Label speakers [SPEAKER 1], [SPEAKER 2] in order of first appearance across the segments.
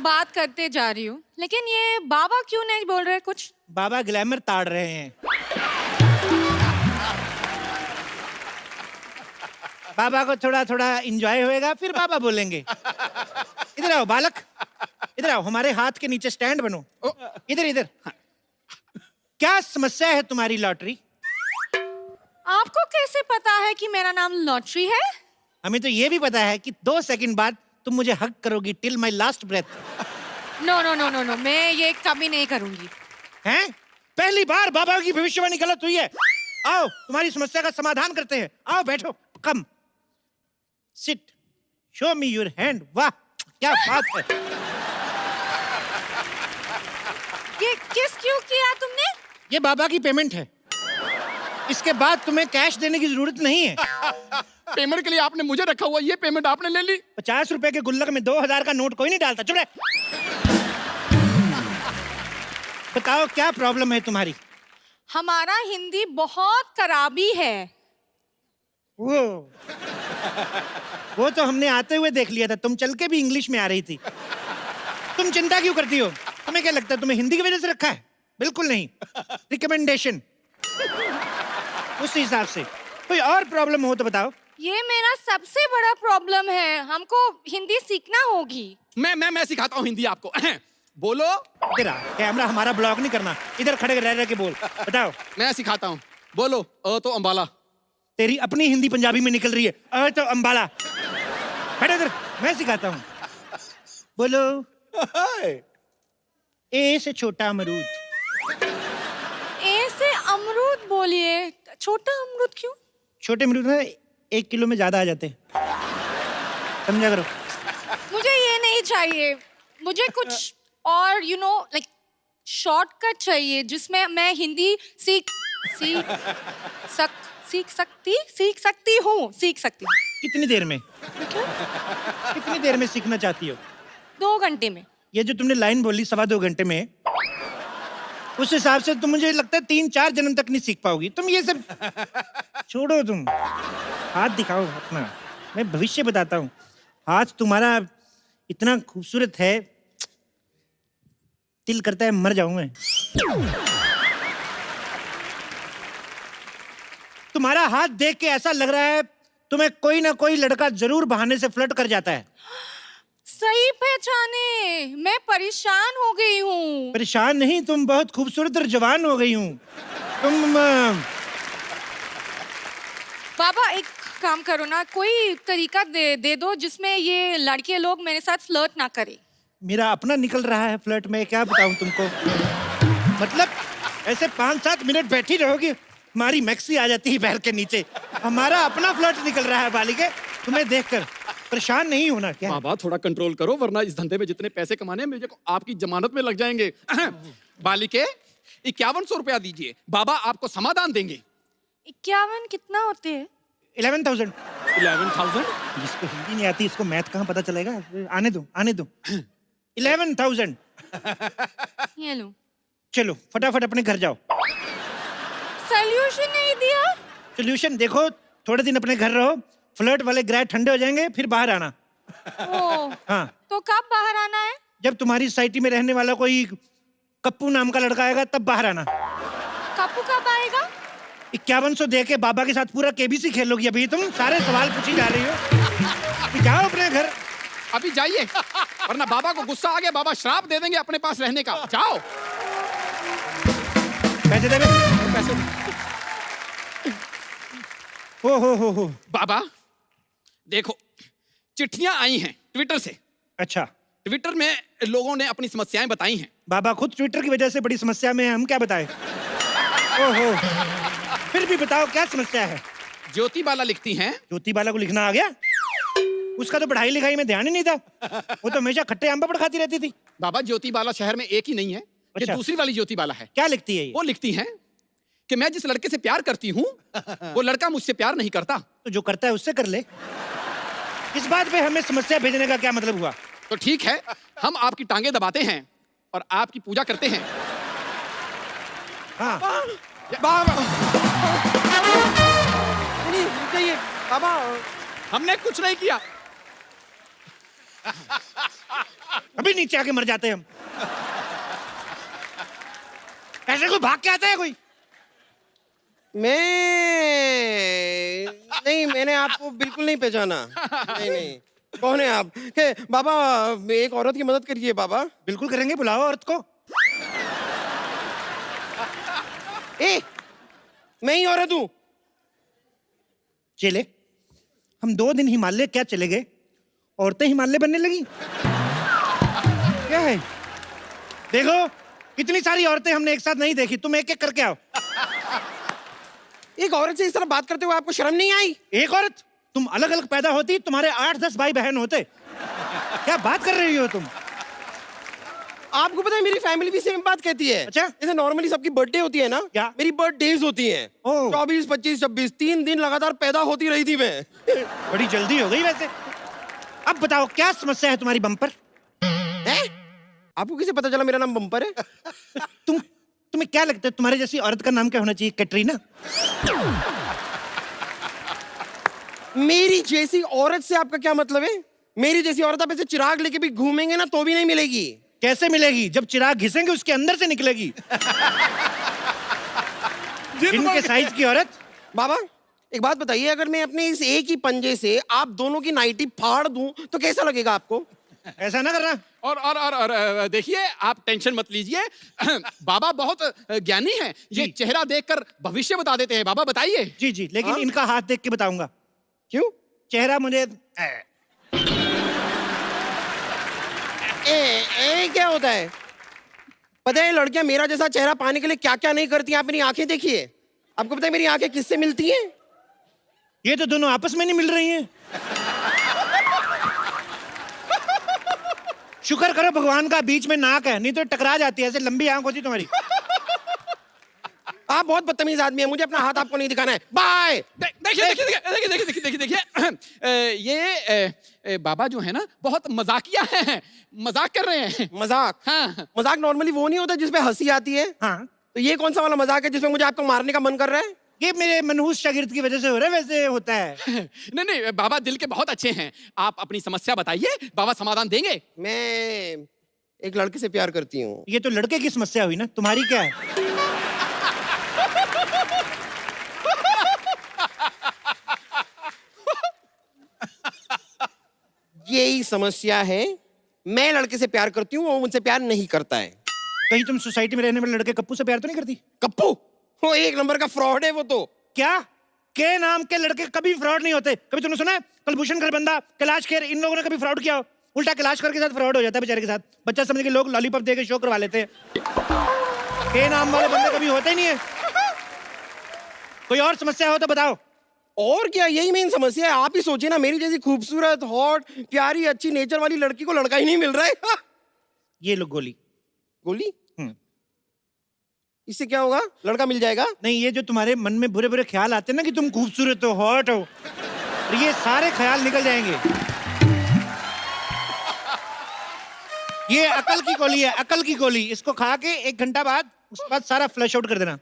[SPEAKER 1] बात करते जा रही हूँ, लेकिन ये बाबा क्यों नहीं बोल रहे कुछ?
[SPEAKER 2] बाबा ग्लैमर ताड़ रहे हैं। बाबा को थोड़ा थोड़ा इंजॉय होएगा, फिर बाबा बोलेंगे। इधर आओ बालक, इधर आओ, हमारे हाथ के नीचे स्टैंड बनो। इधर इधर। क्या समस्या है तुम्हारी लॉटरी?
[SPEAKER 1] आपको कैसे पता है कि मेरा नाम लॉटरी है?
[SPEAKER 2] हमें तो ये भी पता है कि 2 सेकंड बाद तुम मुझे हक करोगी till my last breath.
[SPEAKER 1] No no no no no, मैं ये कभी नहीं करूंगी।
[SPEAKER 2] हैं? पहली बार बाबा की भविष्यवाणी गलत हुई है। आओ तुम्हारी समस्या का समाधान करते हैं। आओ बैठो, come sit, show me your hand. वाह क्या बात है।
[SPEAKER 1] ये किस क्यों किया तुमने?
[SPEAKER 2] ये बाबा की पेमेंट है, इसके बाद तुम्हें कैश देने की जरूरत नहीं है।
[SPEAKER 3] पेमेंट के लिए आपने मुझे रखा हुआ, ये पेमेंट आपने ले ली।
[SPEAKER 2] 50 रुपए के गुल्लक में 2000 का नोट कोई नहीं डालता। चुप रहे। बताओ क्या प्रॉब्लम है तुम्हारी?
[SPEAKER 1] हमारा हिंदी बहुत खराबी है।
[SPEAKER 2] वो तो हमने आते हुए देख लिया था, तुम चल के भी इंग्लिश में आ रही थी। तुम चिंता क्यों करती हो? तुम्हें क्या लगता है तुम्हें हिंदी की वजह से रखा है? बिल्कुल नहीं, रिकमेंडेशन। उस हिसाब से कोई और प्रॉब्लम हो तो बताओ।
[SPEAKER 1] ये मेरा सबसे बड़ा प्रॉब्लम है, हमको हिंदी सीखना होगी।
[SPEAKER 3] मैं सिखाता हूँ हिंदी आपको। बोलो।
[SPEAKER 2] इधर आ, कैमरा हमारा ब्लॉक नहीं करना, इधर खड़े रह रह के बोल। बताओ।
[SPEAKER 3] मैं सिखाता हूँ, बोलो। तो अंबाला।
[SPEAKER 2] तेरी अपनी हिंदी पंजाबी में निकल रही है। तो अंबाला। बैठ इधर, मैं सिखाता हूँ। बोलो। ए से छोटा अमरूद।
[SPEAKER 1] ए से अमरूद बोलिए। छोटा अमरूद क्यों?
[SPEAKER 2] छोटे अमरूद ना 1 किलो में ज्यादा आ जाते हैं, समझा करो।
[SPEAKER 1] मुझे ये नहीं चाहिए, मुझे कुछ और लाइक शॉर्टकट चाहिए जिसमें मैं हिंदी सीख सकती हूँ।
[SPEAKER 2] कितनी देर में? कितनी देर में सीखना चाहती हो?
[SPEAKER 1] 2 घंटे में।
[SPEAKER 2] ये जो तुमने लाइन बोली 2.25 घंटे में, उस हिसाब से तुम, मुझे लगता है 3-4 जन्म तक नहीं सीख पाओगी तुम। ये सब छोड़ो, तुम हाथ दिखाओ अपना, मैं भविष्य बताता हूँ। हाथ तुम्हारा इतना खूबसूरत है, दिल करता है मर जाऊं मैं। तुम्हारा हाथ देख के ऐसा लग रहा है तुम्हें कोई ना कोई लड़का जरूर बहाने से फ्लर्ट कर जाता है।
[SPEAKER 1] सही पहचाने, मैं परेशान हो गई हूँ।
[SPEAKER 2] परेशान नहीं, तुम बहुत खूबसूरत और जवान हो गई हूँ तुम।
[SPEAKER 1] बाबा एक काम करो ना, कोई तरीका दे दो जिसमें ये लड़के लोग मेरे साथ फ्लर्ट ना करें।
[SPEAKER 2] मेरा अपना निकल रहा है फ्लर्ट में, क्या बताऊं तुमको। मतलब ऐसे 5-7 मिनट बैठी रहोगी, हमारी मैक्सी आ जाती है पैर के नीचे। हमारा अपना फ्लर्ट निकल रहा है बालिके, तुम्हें देखकर परेशान नहीं होना क्या?
[SPEAKER 3] बाबा थोड़ा कंट्रोल करो, वरना इस धंधे में जितने पैसे कमाने हैं मुझे आपकी जमानत में लग जाएंगे। बालिके 5100 रुपया दीजिए, बाबा आपको समाधान देंगे।
[SPEAKER 1] 51 कितना होते हैं?
[SPEAKER 2] 11,000।
[SPEAKER 3] 11,000?
[SPEAKER 2] जिसको हिंदी नहीं आती इसको मैथ कहाँ पता चलेगा? आने दो 11,000।
[SPEAKER 1] ये लो।
[SPEAKER 2] चलो फटाफट अपने घर जाओ।
[SPEAKER 1] सॉल्यूशन नहीं दिया?
[SPEAKER 2] सोल्यूशन देखो, थोड़े दिन अपने घर रहो, फ्लर्ट वाले ग्रह ठंडे हो जाएंगे, फिर बाहर आना। हाँ।
[SPEAKER 1] तो कब बाहर आना है?
[SPEAKER 2] जब तुम्हारी सोसाइटी में रहने वाला कोई कप्पू नाम का लड़का आएगा तब बाहर आना।
[SPEAKER 1] कप्पू कब आएगा?
[SPEAKER 2] 5100 दे के बाबा के साथ पूरा केबीसी खेलोगी। अभी तुम सारे सवाल पूछी जा रही हो। जाओ अपने घर।
[SPEAKER 3] अभी जाइए, वरना बाबा को गुस्सा आ गया, बाबा श्राप दे देंगे अपने पास रहने का। जाओ।
[SPEAKER 2] पैसे दे।
[SPEAKER 3] पैसे।
[SPEAKER 2] हो।
[SPEAKER 3] बाबा देखो, चिट्ठियां आई हैं ट्विटर से।
[SPEAKER 2] अच्छा।
[SPEAKER 3] ट्विटर में लोगों ने अपनी समस्याएं बताई हैं।
[SPEAKER 2] बाबा खुद ट्विटर की वजह से बड़ी समस्या में है, हम क्या बताएं? ओहो, फिर भी बताओ क्या समस्या है?
[SPEAKER 3] ज्योति बाला लिखती हैं।
[SPEAKER 2] ज्योति बाला को लिखना आ गया? उसका तो पढ़ाई लिखाई में ध्यान ही नहीं था, वो तो हमेशा खट्टे आम पापड़ खाती रहती थी।
[SPEAKER 3] बाबा ज्योति बाला शहर में एक ही नहीं है,
[SPEAKER 2] अच्छा।
[SPEAKER 3] ये दूसरी वाली ज्योति बाला है।
[SPEAKER 2] क्या लिखती है ये?
[SPEAKER 3] वो लिखती हैं कि मैं जिस लड़के से प्यार करती हूँ वो लड़का मुझसे प्यार नहीं करता।
[SPEAKER 2] तो जो करता है उससे कर ले। इस बात पे हमें समस्या भेजने का क्या मतलब हुआ?
[SPEAKER 3] तो ठीक है, हम आपकी टांगे दबाते हैं और आपकी पूजा करते हैं।
[SPEAKER 2] हाँ।
[SPEAKER 3] बाबा
[SPEAKER 4] बाबा
[SPEAKER 3] हमने कुछ नहीं किया।
[SPEAKER 2] अभी नीचे आके मर जाते हम। ऐसे कोई भाग के आता है कोई?
[SPEAKER 4] मैं नहीं, मैंने आपको बिल्कुल नहीं पहचाना। नहीं नहीं, कौन है आप? के बाबा, एक औरत की मदद करिए बाबा।
[SPEAKER 2] बिल्कुल करेंगे, बुलाओ औरत को।
[SPEAKER 4] ए, मैं ही औरत हूं।
[SPEAKER 2] चले, हम 2 दिन हिमालय क्या चले गए, औरतें हिमालय बनने लगी। क्या है? देखो, इतनी सारी औरतें हमने एक साथ नहीं देखी, तुम एक एक करके आओ।
[SPEAKER 4] एक औरत से इस तरह बात करते हुए आपको शर्म नहीं आई?
[SPEAKER 2] एक औरत? तुम अलग अलग पैदा होती, तुम्हारे 8-10 भाई बहन होते। क्या बात कर रही हो तुम?
[SPEAKER 4] आपको पता है मेरी फैमिली भी सेम बात कहती है।
[SPEAKER 2] अच्छा?
[SPEAKER 4] जैसे नॉर्मली सबकी बर्थडे होती है ना,
[SPEAKER 2] क्या?
[SPEAKER 4] मेरी बर्थडेज होती हैं।
[SPEAKER 2] ओह।
[SPEAKER 4] 24, 25, 26, 3 दिन लगातार पैदा होती रही थी मैं।
[SPEAKER 2] बड़ी जल्दी हो गई वैसे। अब बताओ, क्या समस्या है तुम्हारी बम्पर?
[SPEAKER 4] हैं? आपको किसे पता चला मेरा नाम बम्पर है?
[SPEAKER 2] तुम्हें क्या लगता है तुम्हारे जैसी औरत का नाम क्या होना चाहिए? कैटरीना?
[SPEAKER 4] मेरी जैसी औरत से आपका क्या मतलब है? मेरी जैसी औरत आप ऐसे चिराग लेके भी घूमेंगे ना तो भी नहीं मिलेगी।
[SPEAKER 2] कैसे मिलेगी? जब चिराग घिसेंगे उसके अंदर से निकलेगी। जिनके साइज की औरत।
[SPEAKER 4] बाबा, एक बात बताइए, अगर मैं अपने इस एक ही पंजे से आप दोनों की नाइटी फाड़ दूं तो कैसा लगेगा आपको?
[SPEAKER 2] ऐसा ना करना।
[SPEAKER 3] और देखिए, आप टेंशन मत लीजिए। बाबा बहुत ज्ञानी हैं, ये
[SPEAKER 2] जी। चेहरा
[SPEAKER 3] चेहरा देखकर भविष्य बता देते हैं। बाबा बताइए।
[SPEAKER 2] जी जी, लेकिन
[SPEAKER 4] हाँ?
[SPEAKER 2] इनका हाथ देख के बताऊंगा।
[SPEAKER 4] क्यों?
[SPEAKER 2] चेहरा मुझे
[SPEAKER 4] ए क्या होता है? पता है लड़कियां मेरा जैसा चेहरा पाने के लिए क्या क्या नहीं करती? आप मेरी आंखें देखिए। आपको पता है मेरी आंखें किससे मिलती हैं?
[SPEAKER 2] ये तो दोनों आपस में नहीं मिल रही हैं। शुक्र करो भगवान का बीच में नाक है, नहीं तो टकरा जाती है। ऐसे लंबी आंख होती तुम्हारी।
[SPEAKER 4] आप बहुत बदतमीज आदमी हैं, मुझे अपना हाथ आपको नहीं दिखाना है। बाय।
[SPEAKER 3] देखिए देखिए देखिए देखिए देखिए देखिए देखिए, ये बाबा जो है ना, बहुत मजाकिया हैं, मजाक कर रहे हैं।
[SPEAKER 4] मजाक?
[SPEAKER 3] हाँ।
[SPEAKER 4] मजाक नॉर्मली वो नहीं होता जिसमें हंसी आती है?
[SPEAKER 2] हाँ,
[SPEAKER 4] तो ये कौन सा वाला मजाक है जिसमें मुझे आपको मारने का मन कर रहा है?
[SPEAKER 2] ये मेरे मनहूस शागिर्द की वजह से हो रहा है, वैसे होता है।
[SPEAKER 3] नहीं नहीं, बाबा दिल के बहुत अच्छे हैं। आप अपनी समस्या बताइए, बाबा समाधान देंगे।
[SPEAKER 4] मैं एक लड़के से प्यार करती हूँ।
[SPEAKER 2] ये तो लड़के की समस्या हुई ना, तुम्हारी क्या है?
[SPEAKER 4] यही समस्या है। मैं लड़के से प्यार करती हूँ, वो मुझसे प्यार नहीं करता है।
[SPEAKER 2] कहीं तुम सोसाइटी में रहने वाले लड़के कप्पू से प्यार तो नहीं करती?
[SPEAKER 4] कप्पू? वो एक नंबर का फ्रॉड है वो तो।
[SPEAKER 2] क्या? के नाम के लड़के कभी फ्रॉड नहीं होते। कभी तुमने सुना है कुलभूषण खरबंदा, कैलाश खेर, इन लोगों ने कभी फ्रॉड किया हो? उल्टा कैलाश खेर के साथ फ्रॉड हो जाता है बेचारे के साथ। बच्चा समझ के लोग लॉलीपॉप दे के शो करवा लेते हैं। के नाम वाले बंदे कभी होते ही नहीं है। कोई और समस्या हो तो बताओ।
[SPEAKER 4] और क्या, यही मेन समस्या है। आप ही सोचिए ना, मेरी जैसी खूबसूरत, हॉट, प्यारी, अच्छी नेचर वाली लड़की को लड़का ही नहीं मिल रहा है।
[SPEAKER 2] ये लो गोली।
[SPEAKER 4] गोली? इससे क्या होगा? लड़का मिल जाएगा?
[SPEAKER 2] नहीं, ये जो तुम्हारे मन में बुरे बुरे ख्याल आते हैं ना कि तुम खूबसूरत हो, हॉट हो, और ये सारे ख्याल निकल जाएंगे। ये अकल की गोली है, अकल की गोली। इसको खा के 1 घंटा बाद, उसके बाद सारा फ्लश आउट कर देना।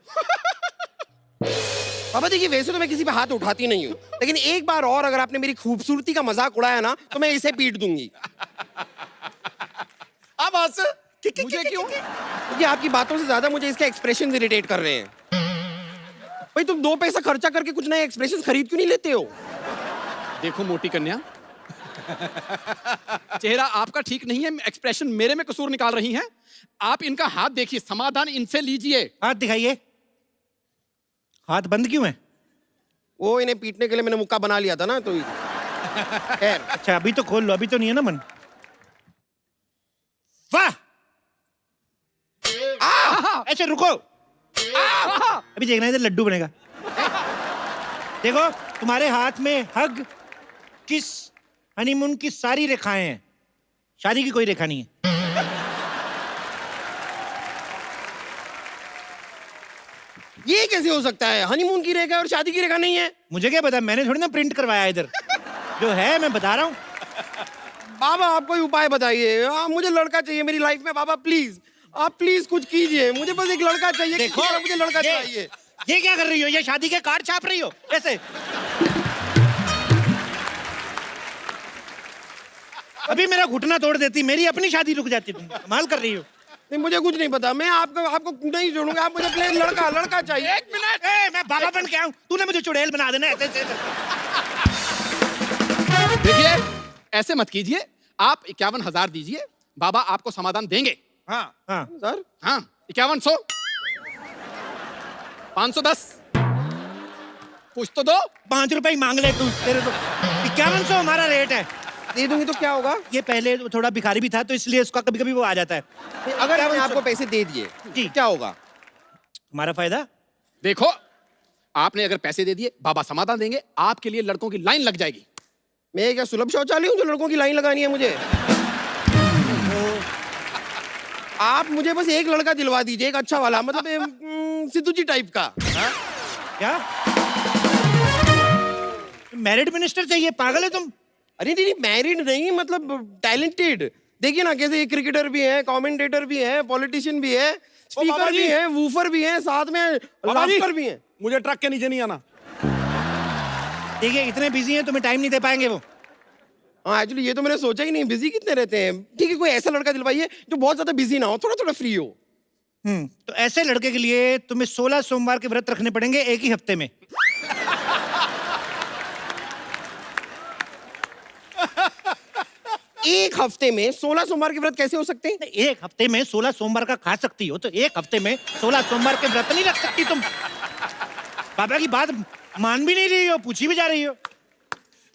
[SPEAKER 4] बाबा देखिए, वैसे तो मैं किसी पे हाथ उठाती नहीं हूँ, लेकिन एक बार और अगर आपने मेरी खूबसूरती का मजाक उड़ाया ना तो मैं इसे पीट दूंगी।
[SPEAKER 3] अब हंस। मुझे क्यों?
[SPEAKER 4] क्योंकि आपकी बातों से ज्यादा मुझे इसके एक्सप्रेशन इरिटेट कर रहे हैं। भाई तुम 2 पैसा खर्चा करके कुछ नए एक्सप्रेशन खरीद क्यों नहीं लेते हो?
[SPEAKER 3] देखो मोटी कन्या, चेहरा आपका ठीक नहीं है, एक्सप्रेशन मेरे में कसूर निकाल रही हैं। आप इनका हाथ देखिए, समाधान इनसे लीजिए।
[SPEAKER 2] हाथ दिखाइए। हाथ बंद क्यों है?
[SPEAKER 4] वो इन्हें पीटने के लिए मैंने मुक्का बना लिया था ना, तो खैर।
[SPEAKER 2] अच्छा, अभी तो खोल लो, अभी तो नहीं है ना मन। वाह! ऐसे रुको। अभी देखना, इधर लड्डू बनेगा। देखो, तुम्हारे हाथ में हग, किस, हनीमून की सारी रेखाएं हैं। शादी की कोई रेखा नहीं है।
[SPEAKER 4] ये कैसे हो सकता है? हनीमून की रेखा और शादी की रेखा नहीं है?
[SPEAKER 2] मुझे क्या पता, मैंने थोड़ी ना प्रिंट करवाया इधर। जो है मैं बता रहा हूँ।
[SPEAKER 4] बाबा आप कोई उपाय बताइए। मुझे लड़का चाहिए मेरी लाइफ में। बाबा प्लीज, आप प्लीज कुछ कीजिए। मुझे बस एक लड़का चाहिए।
[SPEAKER 2] देखो,
[SPEAKER 4] मुझे लड़का चाहिए।
[SPEAKER 2] ये क्या कर रही हो? ये शादी के कार्ड छाप रही हो कैसे? अभी मेरा घुटना तोड़ देती, मेरी अपनी शादी रुक जाती। तुम कमाल कर रही हो।
[SPEAKER 4] नहीं, मुझे कुछ नहीं पता, मैं आपको नहीं छोड़ूंगा। आप मुझे प्लीज लड़का चाहिए।
[SPEAKER 3] एक मिनट।
[SPEAKER 2] मैं बाबा बन के आऊं, तूने मुझे चुड़ैल बना देना ऐसे ऐसे।
[SPEAKER 3] देखिए, ऐसे मत कीजिए। आप 51,000 दीजिए, बाबा आपको समाधान देंगे।
[SPEAKER 5] हाँ
[SPEAKER 2] हाँ
[SPEAKER 4] सर,
[SPEAKER 3] हाँ, 5100, 510, कुछ तो दो।
[SPEAKER 2] 5 रुपए ही मांग ले तू, तेरे तो 5100 हमारा रेट है।
[SPEAKER 4] दे दूंगी तो क्या होगा?
[SPEAKER 2] ये पहले थोड़ा भिखारी भी था, तो इसलिए उसका कभी कभी वो आ जाता है।
[SPEAKER 4] अगर मैंने आपको पैसे दे दिए
[SPEAKER 2] जी।
[SPEAKER 4] क्या होगा?
[SPEAKER 2] हमारा फायदा।
[SPEAKER 3] देखो, आपने अगर पैसे दे दिए, बाबा समाधान देंगे, आपके लिए लड़कों की लाइन लग जाएगी।
[SPEAKER 4] मैं क्या सुलभ शौचालय हूँ जो लड़कों की लाइन लगानी है मुझे? आप मुझे बस एक लड़का दिलवा दीजिए, एक अच्छा वाला, मतलब सिद्धू जी टाइप का।
[SPEAKER 2] क्या मैरिड मिनिस्टर चाहिए? पागल है तुम?
[SPEAKER 4] अरे नहीं, मैरिड नहीं, मतलब टैलेंटेड। देखिए ना, कैसे क्रिकेटर भी है, कमेंटेटर भी है, पॉलिटिशियन भी है,
[SPEAKER 5] बाबा
[SPEAKER 4] स्पीकर
[SPEAKER 5] जी।
[SPEAKER 4] भी है, वूफर भी है, साथ में
[SPEAKER 5] बाबा जी,
[SPEAKER 4] लाफ्टर भी है।
[SPEAKER 5] मुझे ट्रक के नीचे नहीं आना।
[SPEAKER 2] देखिए, इतने बिजी हैं, तुम्हें टाइम नहीं दे पाएंगे वो।
[SPEAKER 4] हाँ, एक्चुअली ये तो मैंने सोचा ही नहीं, बिजी कितने रहते हैं। ठीक है, कोई ऐसा लड़का दिलवाइए जो बहुत ज्यादा बिजी ना हो, थोड़ा थोड़ा फ्री हो।
[SPEAKER 2] तो ऐसे लड़के के लिए तुम्हें 16 सोमवार के व्रत रखने पड़ेंगे एक ही हफ्ते में।
[SPEAKER 4] एक हफ्ते में 16 सोमवार के व्रत कैसे हो सकते हैं?
[SPEAKER 2] एक हफ्ते में 16 सोमवार का खा सकती हो, तो एक हफ्ते में 16 सोमवार के व्रत नहीं रख सकती तुम। बाबा की बात मान भी नहीं रही हो, पूछी भी जा रही हो।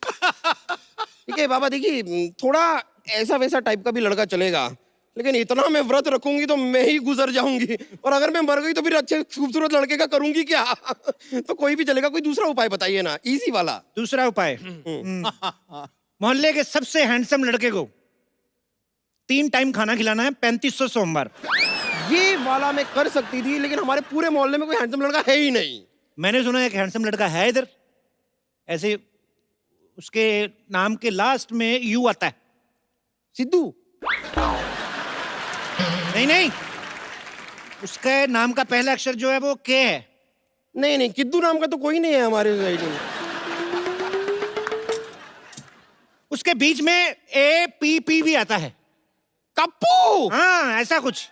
[SPEAKER 4] ठीक है बाबा, देखिए थोड़ा ऐसा वैसा टाइप का भी लड़का चलेगा, लेकिन इतना मैं व्रत रखूंगी तो मैं ही गुजर जाऊंगी, और अगर मैं मर गई तो फिर अच्छे खूबसूरत लड़के का करूंगी क्या? तो कोई भी चलेगा, कोई दूसरा उपाय बताइए ना, इजी वाला।
[SPEAKER 2] दूसरा उपाय, मोहल्ले के सबसे हैंडसम लड़के को 3 टाइम खाना खिलाना है 3500 सोमवार।
[SPEAKER 4] ये वाला मैं कर सकती थी, लेकिन हमारे पूरे मोहल्ले में कोई हैंडसम लड़का है ही नहीं।
[SPEAKER 2] मैंने सुना एक हैंडसम लड़का है इधर, ऐसे उसके नाम के लास्ट में यू आता है।
[SPEAKER 4] सिद्धू?
[SPEAKER 2] नहीं नहीं, उसके नाम का पहला अक्षर जो है वो के है।
[SPEAKER 4] नहीं नहीं, किद्दू नाम का तो कोई नहीं है हमारे सोसाइटी में।
[SPEAKER 2] उसके बीच में ए पी पी भी आता है।
[SPEAKER 4] कप्पू?
[SPEAKER 2] हाँ, ऐसा कुछ।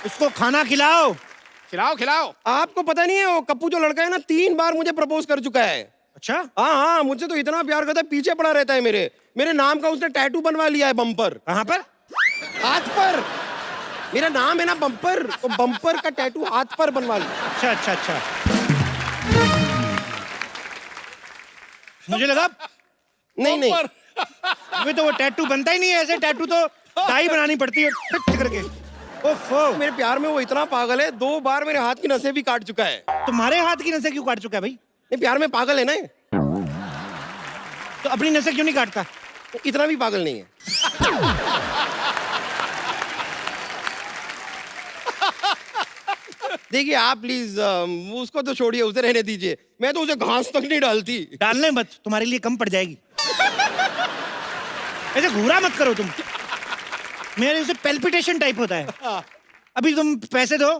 [SPEAKER 2] उसको खाना खिलाओ।
[SPEAKER 3] खिलाओ खिलाओ।
[SPEAKER 4] आपको पता नहीं है, वो कप्पू जो लड़का है ना, 3 बार मुझे प्रपोज कर चुका है।
[SPEAKER 2] अच्छा?
[SPEAKER 4] हाँ हाँ, मुझसे तो इतना प्यार करता है, पीछे पड़ा रहता है मेरे नाम का उसने टैटू बनवा लिया है बम्पर।
[SPEAKER 2] कहाँ पर?
[SPEAKER 4] हाथ पर। मेरा नाम है ना बम्पर, तो बम्पर का टैटू हाथ पर बनवा लिया।
[SPEAKER 2] अच्छा अच्छा अच्छा, मुझे लगा
[SPEAKER 4] नहीं नहीं,
[SPEAKER 2] अभी तो वो टैटू बनता ही नहीं है। ऐसे टैटू तो डाई बनानी पड़ती है फिट करके। ओफो,
[SPEAKER 4] मेरे प्यार में वो इतना पागल है, 2 बार मेरे हाथ की नसें भी काट चुका है।
[SPEAKER 2] तुम्हारे हाथ की नसें क्यों काट चुका है भाई?
[SPEAKER 4] नहीं, प्यार में पागल है ना ये।
[SPEAKER 2] तो अपनी नसें क्यों नहीं काटता?
[SPEAKER 4] इतना भी पागल नहीं है। देखिए आप प्लीज उसको तो छोड़िए, उसे रहने दीजिए। मैं तो उसे घास तक नहीं डालती।
[SPEAKER 2] डालने मत, तुम्हारे लिए कम पड़ जाएगी। ऐसे घूरा मत करो तुम, मेरे उसे पेल्पिटेशन टाइप होता है। अभी तुम पैसे दो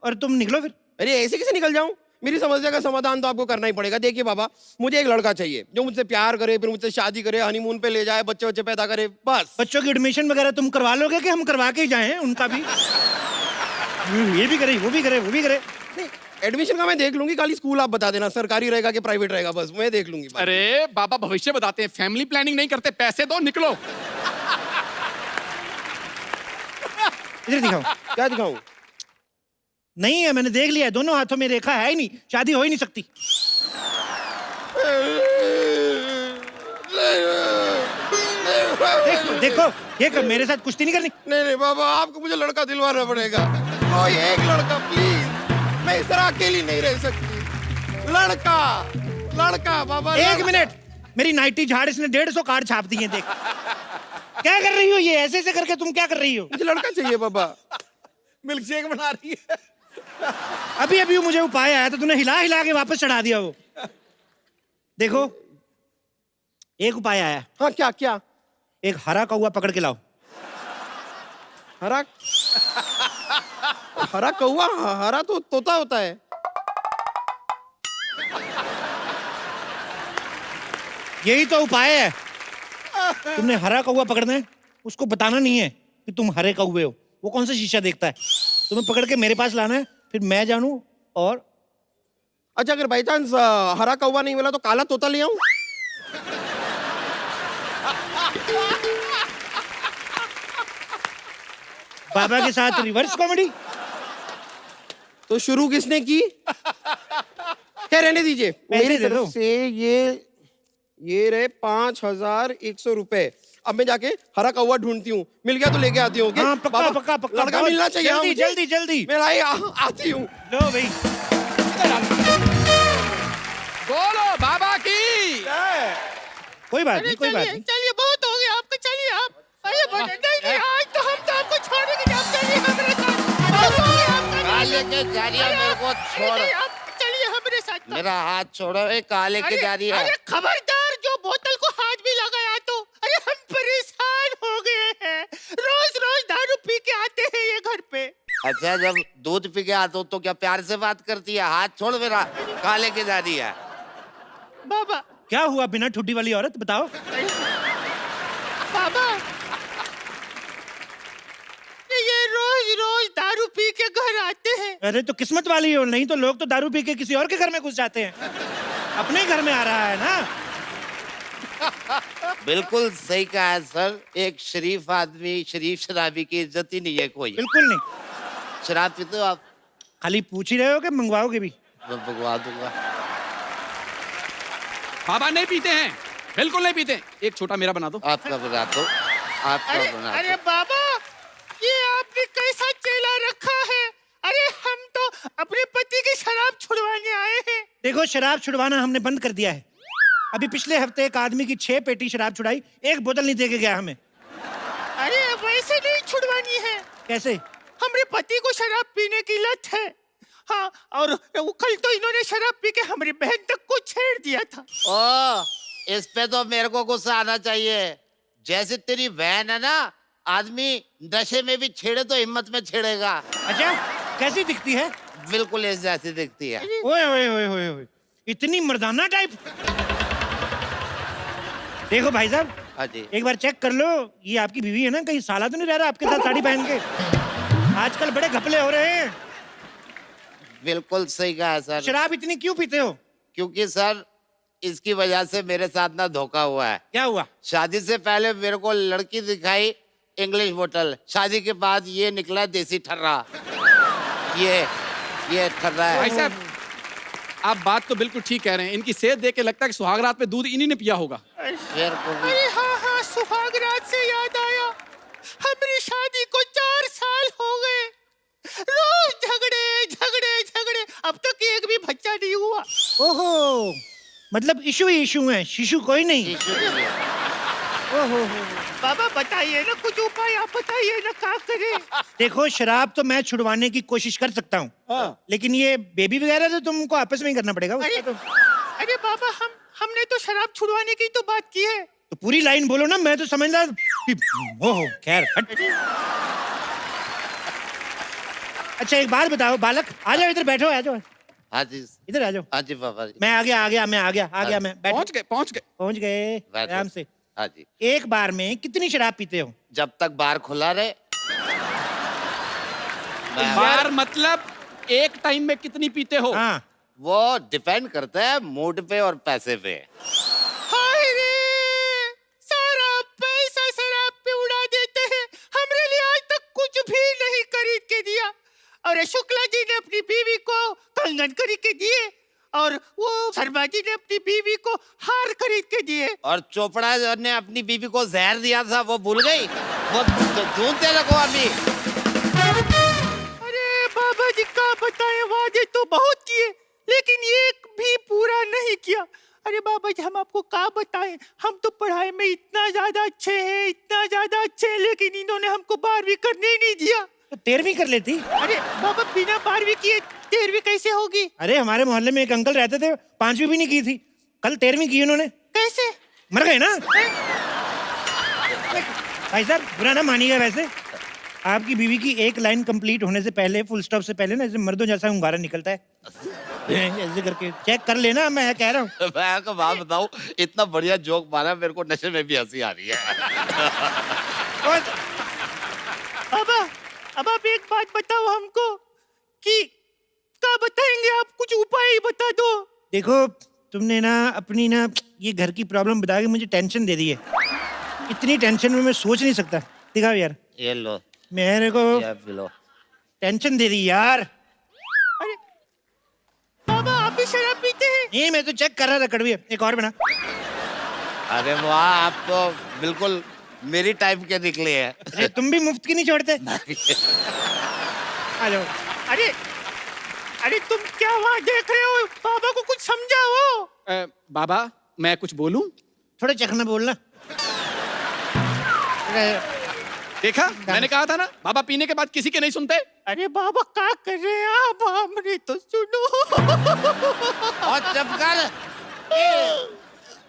[SPEAKER 2] और तुम निकलो फिर।
[SPEAKER 4] अरे ऐसे कैसे निकल जाऊं? मेरी समस्या का समाधान तो आपको करना ही पड़ेगा। देखिए बाबा, मुझे एक लड़का चाहिए जो मुझसे प्यार करे, फिर मुझसे शादी करे, हनीमून पे ले जाए, बच्चे बच्चे पैदा करे, बस।
[SPEAKER 2] बच्चों की एडमिशन वगैरह तुम करवा लोगे कि हम करवा के ही जाएं उनका भी? ये भी करे, वो भी करे, वो भी करे।
[SPEAKER 4] नहीं, एडमिशन का मैं देख लूंगी, खाली स्कूल आप बता देना, सरकारी रहेगा कि प्राइवेट रहेगा, बस मैं देख लूंगी।
[SPEAKER 3] अरे बाबा भविष्य बताते हैं, फैमिली प्लानिंग नहीं करते। पैसे दो, निकलो।
[SPEAKER 2] इधर दिखाओ।
[SPEAKER 4] क्या दिखाऊं?
[SPEAKER 2] नहीं है, मैंने देख लिया है, दोनों हाथों में रेखा है ही नहीं, शादी हो ही नहीं सकती। देखो देखो, ये कर, मेरे साथ कुश्ती नहीं करनी।
[SPEAKER 4] नहीं नहीं बाबा, आपको मुझे लड़का दिलवाना पड़ेगा, कोई एक लड़का प्लीज। मैं इस तरह अकेली नहीं रह सकती। लड़का लड़का बाबा।
[SPEAKER 2] एक मिनट, मेरी नाइटी झाड़, इसने 150 कार्ड छाप दिए। देख क्या कर रही हो, ये ऐसे ऐसे करके तुम क्या कर रही हो?
[SPEAKER 4] मुझे लड़का चाहिए बाबा।
[SPEAKER 5] मिल्क शेक बना रही है।
[SPEAKER 2] अभी अभी मुझे उपाय आया तो तूने हिला हिला के वापस चढ़ा दिया वो। देखो, एक उपाय आया।
[SPEAKER 4] हाँ, क्या क्या?
[SPEAKER 2] एक हरा कौवा पकड़ के लाओ।
[SPEAKER 4] हरा? हरा कौवा? हरा तो तोता होता है।
[SPEAKER 2] यही तो उपाय है। तुमने हरा कौवा पकड़ना है, उसको बताना नहीं है कि तुम हरे कौवे हो। वो कौन सा शीशा देखता है? तुम्हें पकड़ के मेरे पास लाना है, फिर मैं जानूं। और
[SPEAKER 4] अच्छा, अगर बाई चांस हरा कौवा नहीं मिला तो काला तोता ले आऊं?
[SPEAKER 2] बाबा के साथ रिवर्स कॉमेडी।
[SPEAKER 4] तो शुरू किसने की? क्या रहने दीजिए।
[SPEAKER 2] पैसे
[SPEAKER 4] मेरी
[SPEAKER 2] दे दो।
[SPEAKER 4] तरफ से ये रहे 5100 रुपए। अब मैं जाके हरा कौवा ढूंढती हूँ, मिल गया तो लेके आती हूँ।
[SPEAKER 2] हाँ, पक्का पक्का पक्का।
[SPEAKER 4] लड़का मिलना चाहिए।
[SPEAKER 2] जल्दी
[SPEAKER 4] मुझे।
[SPEAKER 2] जल्दी जल्दी।
[SPEAKER 4] मैं आती हूँ।
[SPEAKER 2] लो भाई।
[SPEAKER 3] बोलो बाबा की।
[SPEAKER 2] कोई बात नहीं, कोई बात नहीं।
[SPEAKER 6] चलिए बहुत हो गया आपका, चलिए आप। अरे नहीं आज तो हम तो आपको छोड़ेंगे, आप चलिए हमारे साथ। बहुत हो गया आपका।
[SPEAKER 7] काले के जा रही है, मेरे को छोड़।
[SPEAKER 6] नहीं, आप चलिए हमारे साथ।
[SPEAKER 7] मेरा हाथ छोड़ो, ए काले के जा रही
[SPEAKER 6] अरे
[SPEAKER 7] है।
[SPEAKER 6] खबरदार, जो बोतल को हाथ भी लगाया तो। अरे हम परेशान हो गए हैं, रोज रोज दारू पी के आते हैं ये घर पे।
[SPEAKER 7] अच्छा, जब दूध पी के आता हूँ तो क्या प्यार से बात करती है? हाथ छोड़ मेरा, काले के जा रही है।
[SPEAKER 6] बाबा
[SPEAKER 2] क्या हुआ बिना ठुड्डी वाली औरत, बताओ।
[SPEAKER 6] बाबा, ये रोज रोज दारू पी के घर आते हैं।
[SPEAKER 2] अरे तो किस्मत वाली हो, नहीं तो लोग तो दारू पी के किसी और के घर में घुस जाते हैं। अपने घर में आ रहा है ना।
[SPEAKER 7] बिल्कुल सही कहा है सर। एक शरीफ आदमी शरीफ शराबी की इज्जत ही नहीं है कोई।
[SPEAKER 2] बिल्कुल नहीं।
[SPEAKER 7] शराब पीते हो आप?
[SPEAKER 2] खाली पूछ ही रहे हो कि मंगवाओगे भी?
[SPEAKER 7] मैं भगवा दूंगा।
[SPEAKER 3] बाबा नहीं पीते हैं, बिल्कुल नहीं पीते। एक छोटा मेरा बना दो।
[SPEAKER 7] आपका बना दो, आपका
[SPEAKER 6] अरे
[SPEAKER 7] बना
[SPEAKER 6] अरे
[SPEAKER 7] दो।
[SPEAKER 6] बाबा, ये आपने कैसा चेला रखा है? अरे हम तो अपने पति की शराब छुड़वाने आए हैं।
[SPEAKER 2] देखो, शराब छुड़वाना हमने बंद कर दिया है। अभी पिछले हफ्ते एक आदमी की 6 पेटी शराब छुड़ाई, एक बोतल नहीं दे के गया हमें।
[SPEAKER 6] अरे वैसे नहीं छुड़वानी है।
[SPEAKER 2] कैसे?
[SPEAKER 6] हमारे पति को शराब पीने की लत है। हाँ, और वो कल तो इन्होंने शराब पी के हमारी बहन तक को छेड़ दिया था।
[SPEAKER 7] ओ, इस पे तो मेरे को गुस्सा आना चाहिए। जैसे तेरी बहन है ना, आदमी नशे में भी छेड़े तो हिम्मत में छेड़ेगा।
[SPEAKER 2] अच्छा, कैसी दिखती है?
[SPEAKER 7] बिल्कुल इस जैसी दिखती है।
[SPEAKER 2] ओए ओए ओए ओए ओए, इतनी मर्दाना टाइप। देखो भाई साहब,
[SPEAKER 7] हाँ जी।
[SPEAKER 2] एक बार चेक कर लो, ये आपकी बीवी है ना? कहीं साला तो नहीं रह रहा आपके साथ साड़ी पहन के? आजकल बड़े घपले हो रहे हैं।
[SPEAKER 7] बिल्कुल सही कहा है सर।
[SPEAKER 2] शराब इतनी क्यों पीते हो?
[SPEAKER 7] क्योंकि सर इसकी वजह से मेरे साथ ना धोखा हुआ है।
[SPEAKER 2] क्या हुआ?
[SPEAKER 7] शादी से पहले मेरे को लड़की दिखाई इंग्लिश बोतल, शादी के बाद ये निकला देसी ठर्रा। ये ठर्रा
[SPEAKER 3] भाई
[SPEAKER 7] है।
[SPEAKER 3] साहब, आप बात तो बिल्कुल ठीक कह रहे हैं। इनकी सेहत देख के लगता है कि सुहागरात में दूध इन्हीं ने पिया होगा।
[SPEAKER 7] मेरे को भी।
[SPEAKER 6] अरे हाँ, सुहागरात से याद आया, हमारी शादी को 4 साल हो गए। रोज झगड़े झगड़े झगड़े, अब तक एक भी बच्चा नहीं हुआ।
[SPEAKER 2] ओहो, मतलब इशू ही इशू है, शिशु कोई नहीं। ओहो,
[SPEAKER 6] बाबा बताइए ना, कुछ उपाय आप बताइए ना, क्या करें?
[SPEAKER 2] देखो, शराब तो मैं छुड़वाने की कोशिश कर सकता हूँ,
[SPEAKER 5] हाँ।
[SPEAKER 2] लेकिन ये बेबी वगैरह तो तुमको आपस में ही करना पड़ेगा।
[SPEAKER 6] अरे
[SPEAKER 2] उसका तो,
[SPEAKER 6] अरे बाबा, हमने तो शराब छुड़वाने की तो बात की है।
[SPEAKER 2] तो पूरी लाइन बोलो ना, मैं तो समझ रहा कि- ओहो, खैर हट। अच्छा एक बात बताओ बालक, आ जाओ इधर, बैठो, आ जाओ
[SPEAKER 7] हाँ जी,
[SPEAKER 2] इधर, आ जाओ।
[SPEAKER 7] हाँ जी पापा जी।
[SPEAKER 2] मैं आ गया, आ गया, मैं आ गया, आ गया, मैं बैठो।
[SPEAKER 3] पहुंच गए, पहुंच गए।
[SPEAKER 2] पहुंच गए
[SPEAKER 7] बैठो।
[SPEAKER 2] आराम से।
[SPEAKER 7] हाँ जी।
[SPEAKER 2] एक बार में कितनी शराब पीते हो?
[SPEAKER 7] जब तक बार खुला रहे।
[SPEAKER 3] बार मतलब एक टाइम में कितनी पीते हो?
[SPEAKER 2] हाँ,
[SPEAKER 7] वो डिपेंड करता है मूड पे और पैसे पे।
[SPEAKER 6] हाय रे, सारा पैसा शराब पे उड़ा देते हैं। हमरे लिए आज तक कुछ भी नहीं खरीद के दिया। और शुक्ला जी ने अपनी बीवी को कंगन खरीद के दिए, और वो शर्मा जी ने अपनी बीवी को हार खरीद के दिए।
[SPEAKER 7] और चोपड़ा ने अपनी बीवी को जहर दिया था, वो भूल गई? वो ढूंढते लगो अभी।
[SPEAKER 6] अरे बाबा जी, का बताएं, वादे तो बहुत किए लेकिन एक भी पूरा नहीं किया। अरे बाबा जी, हम आपको क्या बताएं, हम तो पढ़ाई में इतना ज्यादा अच्छे हैं, इतना ज्यादा अच्छे हैं, लेकिन इन्होंने हमको 12वीं करने ही नहीं दिया।
[SPEAKER 2] तो 13वीं कर लेती।
[SPEAKER 6] अरे बाबा, बिना 12वीं किए 13वीं कैसे होगी?
[SPEAKER 2] अरे हमारे मोहल्ले में एक अंकल रहते थे, 5वीं भी नहीं की थी, कल 13वीं की उन्होंने।
[SPEAKER 6] कैसे?
[SPEAKER 2] मर गए ना। भाई साहब, बुरा ना मानिएगा, वैसे आपकी बीवी की एक लाइन कंप्लीट होने से पहले, फुल स्टॉप से पहले ना, जैसे मर्दों जैसा hunगारा निकलता है। ऐसे करके चेक कर लेना, मैं कह रहा हूँ।
[SPEAKER 7] मैं आपको बात बताऊं, इतना बढ़िया जोक मारा, मेरे को नशे में भी हंसी आ रही है।
[SPEAKER 2] और
[SPEAKER 6] बाबा, अब आप एक बात बताओ हमको कि क्या बताएंगे आप? कुछ उपाय ही बता दो।
[SPEAKER 2] देखो, तुमने ना अपनी ना ये घर की प्रॉब्लम बता के मुझे टेंशन दे दी है। इतनी टेंशन में मैं सोच नहीं सकता। दिखाओ यार,
[SPEAKER 7] ये लो,
[SPEAKER 2] मेरे को
[SPEAKER 7] ये पी लो।
[SPEAKER 2] टेंशन दे दी यार।
[SPEAKER 6] अरे बाबा, आप भी शराब पीते हैं?
[SPEAKER 2] नहीं, मैं तो चेक कर रहा था कड़वी। एक और बना।
[SPEAKER 7] अरे वाह, आप तो बिल्कुल मेरी टाइप के निकले हैं।
[SPEAKER 2] अरे तुम भी मुफ्त की नहीं छोड़ते। आ जाओ।
[SPEAKER 6] अरे अरे तुम क्या वहाँ देख रहे हो? बाबा को कुछ समझाओ।
[SPEAKER 3] बाबा मैं कुछ बोलूं?
[SPEAKER 2] थोड़ा चखना बोलना।
[SPEAKER 3] देखा, मैंने कहा था ना, बाबा पीने के बाद किसी के नहीं सुनते।
[SPEAKER 6] अरे बाबा क्या कर रहे हैं आप? हमने तो सुनो।
[SPEAKER 7] और चुप कर,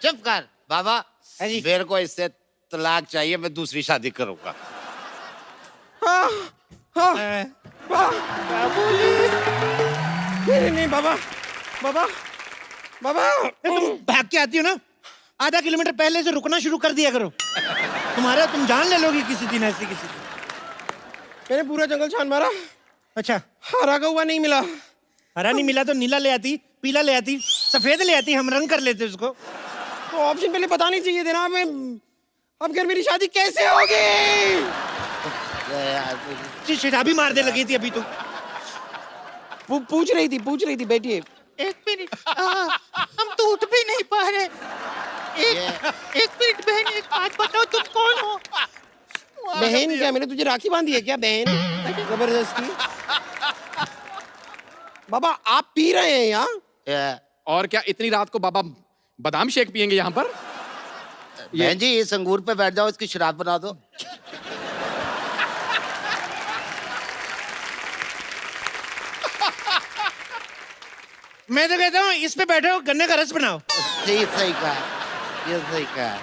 [SPEAKER 7] चुप कर बाबा।
[SPEAKER 2] अजी।
[SPEAKER 7] मेरे को इससे तलाक चाहिए, मैं दूसरी शादी करूंगा।
[SPEAKER 4] नहीं नहीं बाबा, बाबा, बाबा।
[SPEAKER 2] तुम भाग के आती हो ना, आधा किलोमीटर पहले से रुकना शुरू कर दिया करो। तुम जान ले लोगी किसी दिन ऐसी किसी दिन।
[SPEAKER 4] मैंने पूरा जंगल छान मारा,
[SPEAKER 2] अच्छा,
[SPEAKER 4] हरा कौवा नहीं मिला।
[SPEAKER 2] हरा नहीं मिला तो नीला ले आती, पीला ले आती, सफेद ले आती, हम रंग कर लेते उसको।
[SPEAKER 4] तो ऑप्शन पहले बतानी चाहिए थे ना। मैं अब घर मेरी शादी कैसे होगी?
[SPEAKER 2] शराबी मार दे लगी थी अभी तो।
[SPEAKER 4] पूछ रही थी बैठिए।
[SPEAKER 6] एक मिनट, हम तो उठ भी नहीं पा रहे। एक मिनट बहन, एक बात बताओ, तुम कौन हो?
[SPEAKER 4] बहन क्या, मैंने तुझे राखी बांधी है क्या बहन? जबरदस्ती। बाबा आप पी रहे हैं यहाँ?
[SPEAKER 3] और क्या इतनी रात को बाबा बादाम शेक पियेंगे यहाँ पर?
[SPEAKER 7] बहन जी, इस अंगूर पे बैठ जाओ, इसकी शराब बना दो।
[SPEAKER 2] मैं तो कहता हूँ इस पे बैठो, गन्ने का रस बनाओ।
[SPEAKER 7] ये सही कहा, ये सही कहा।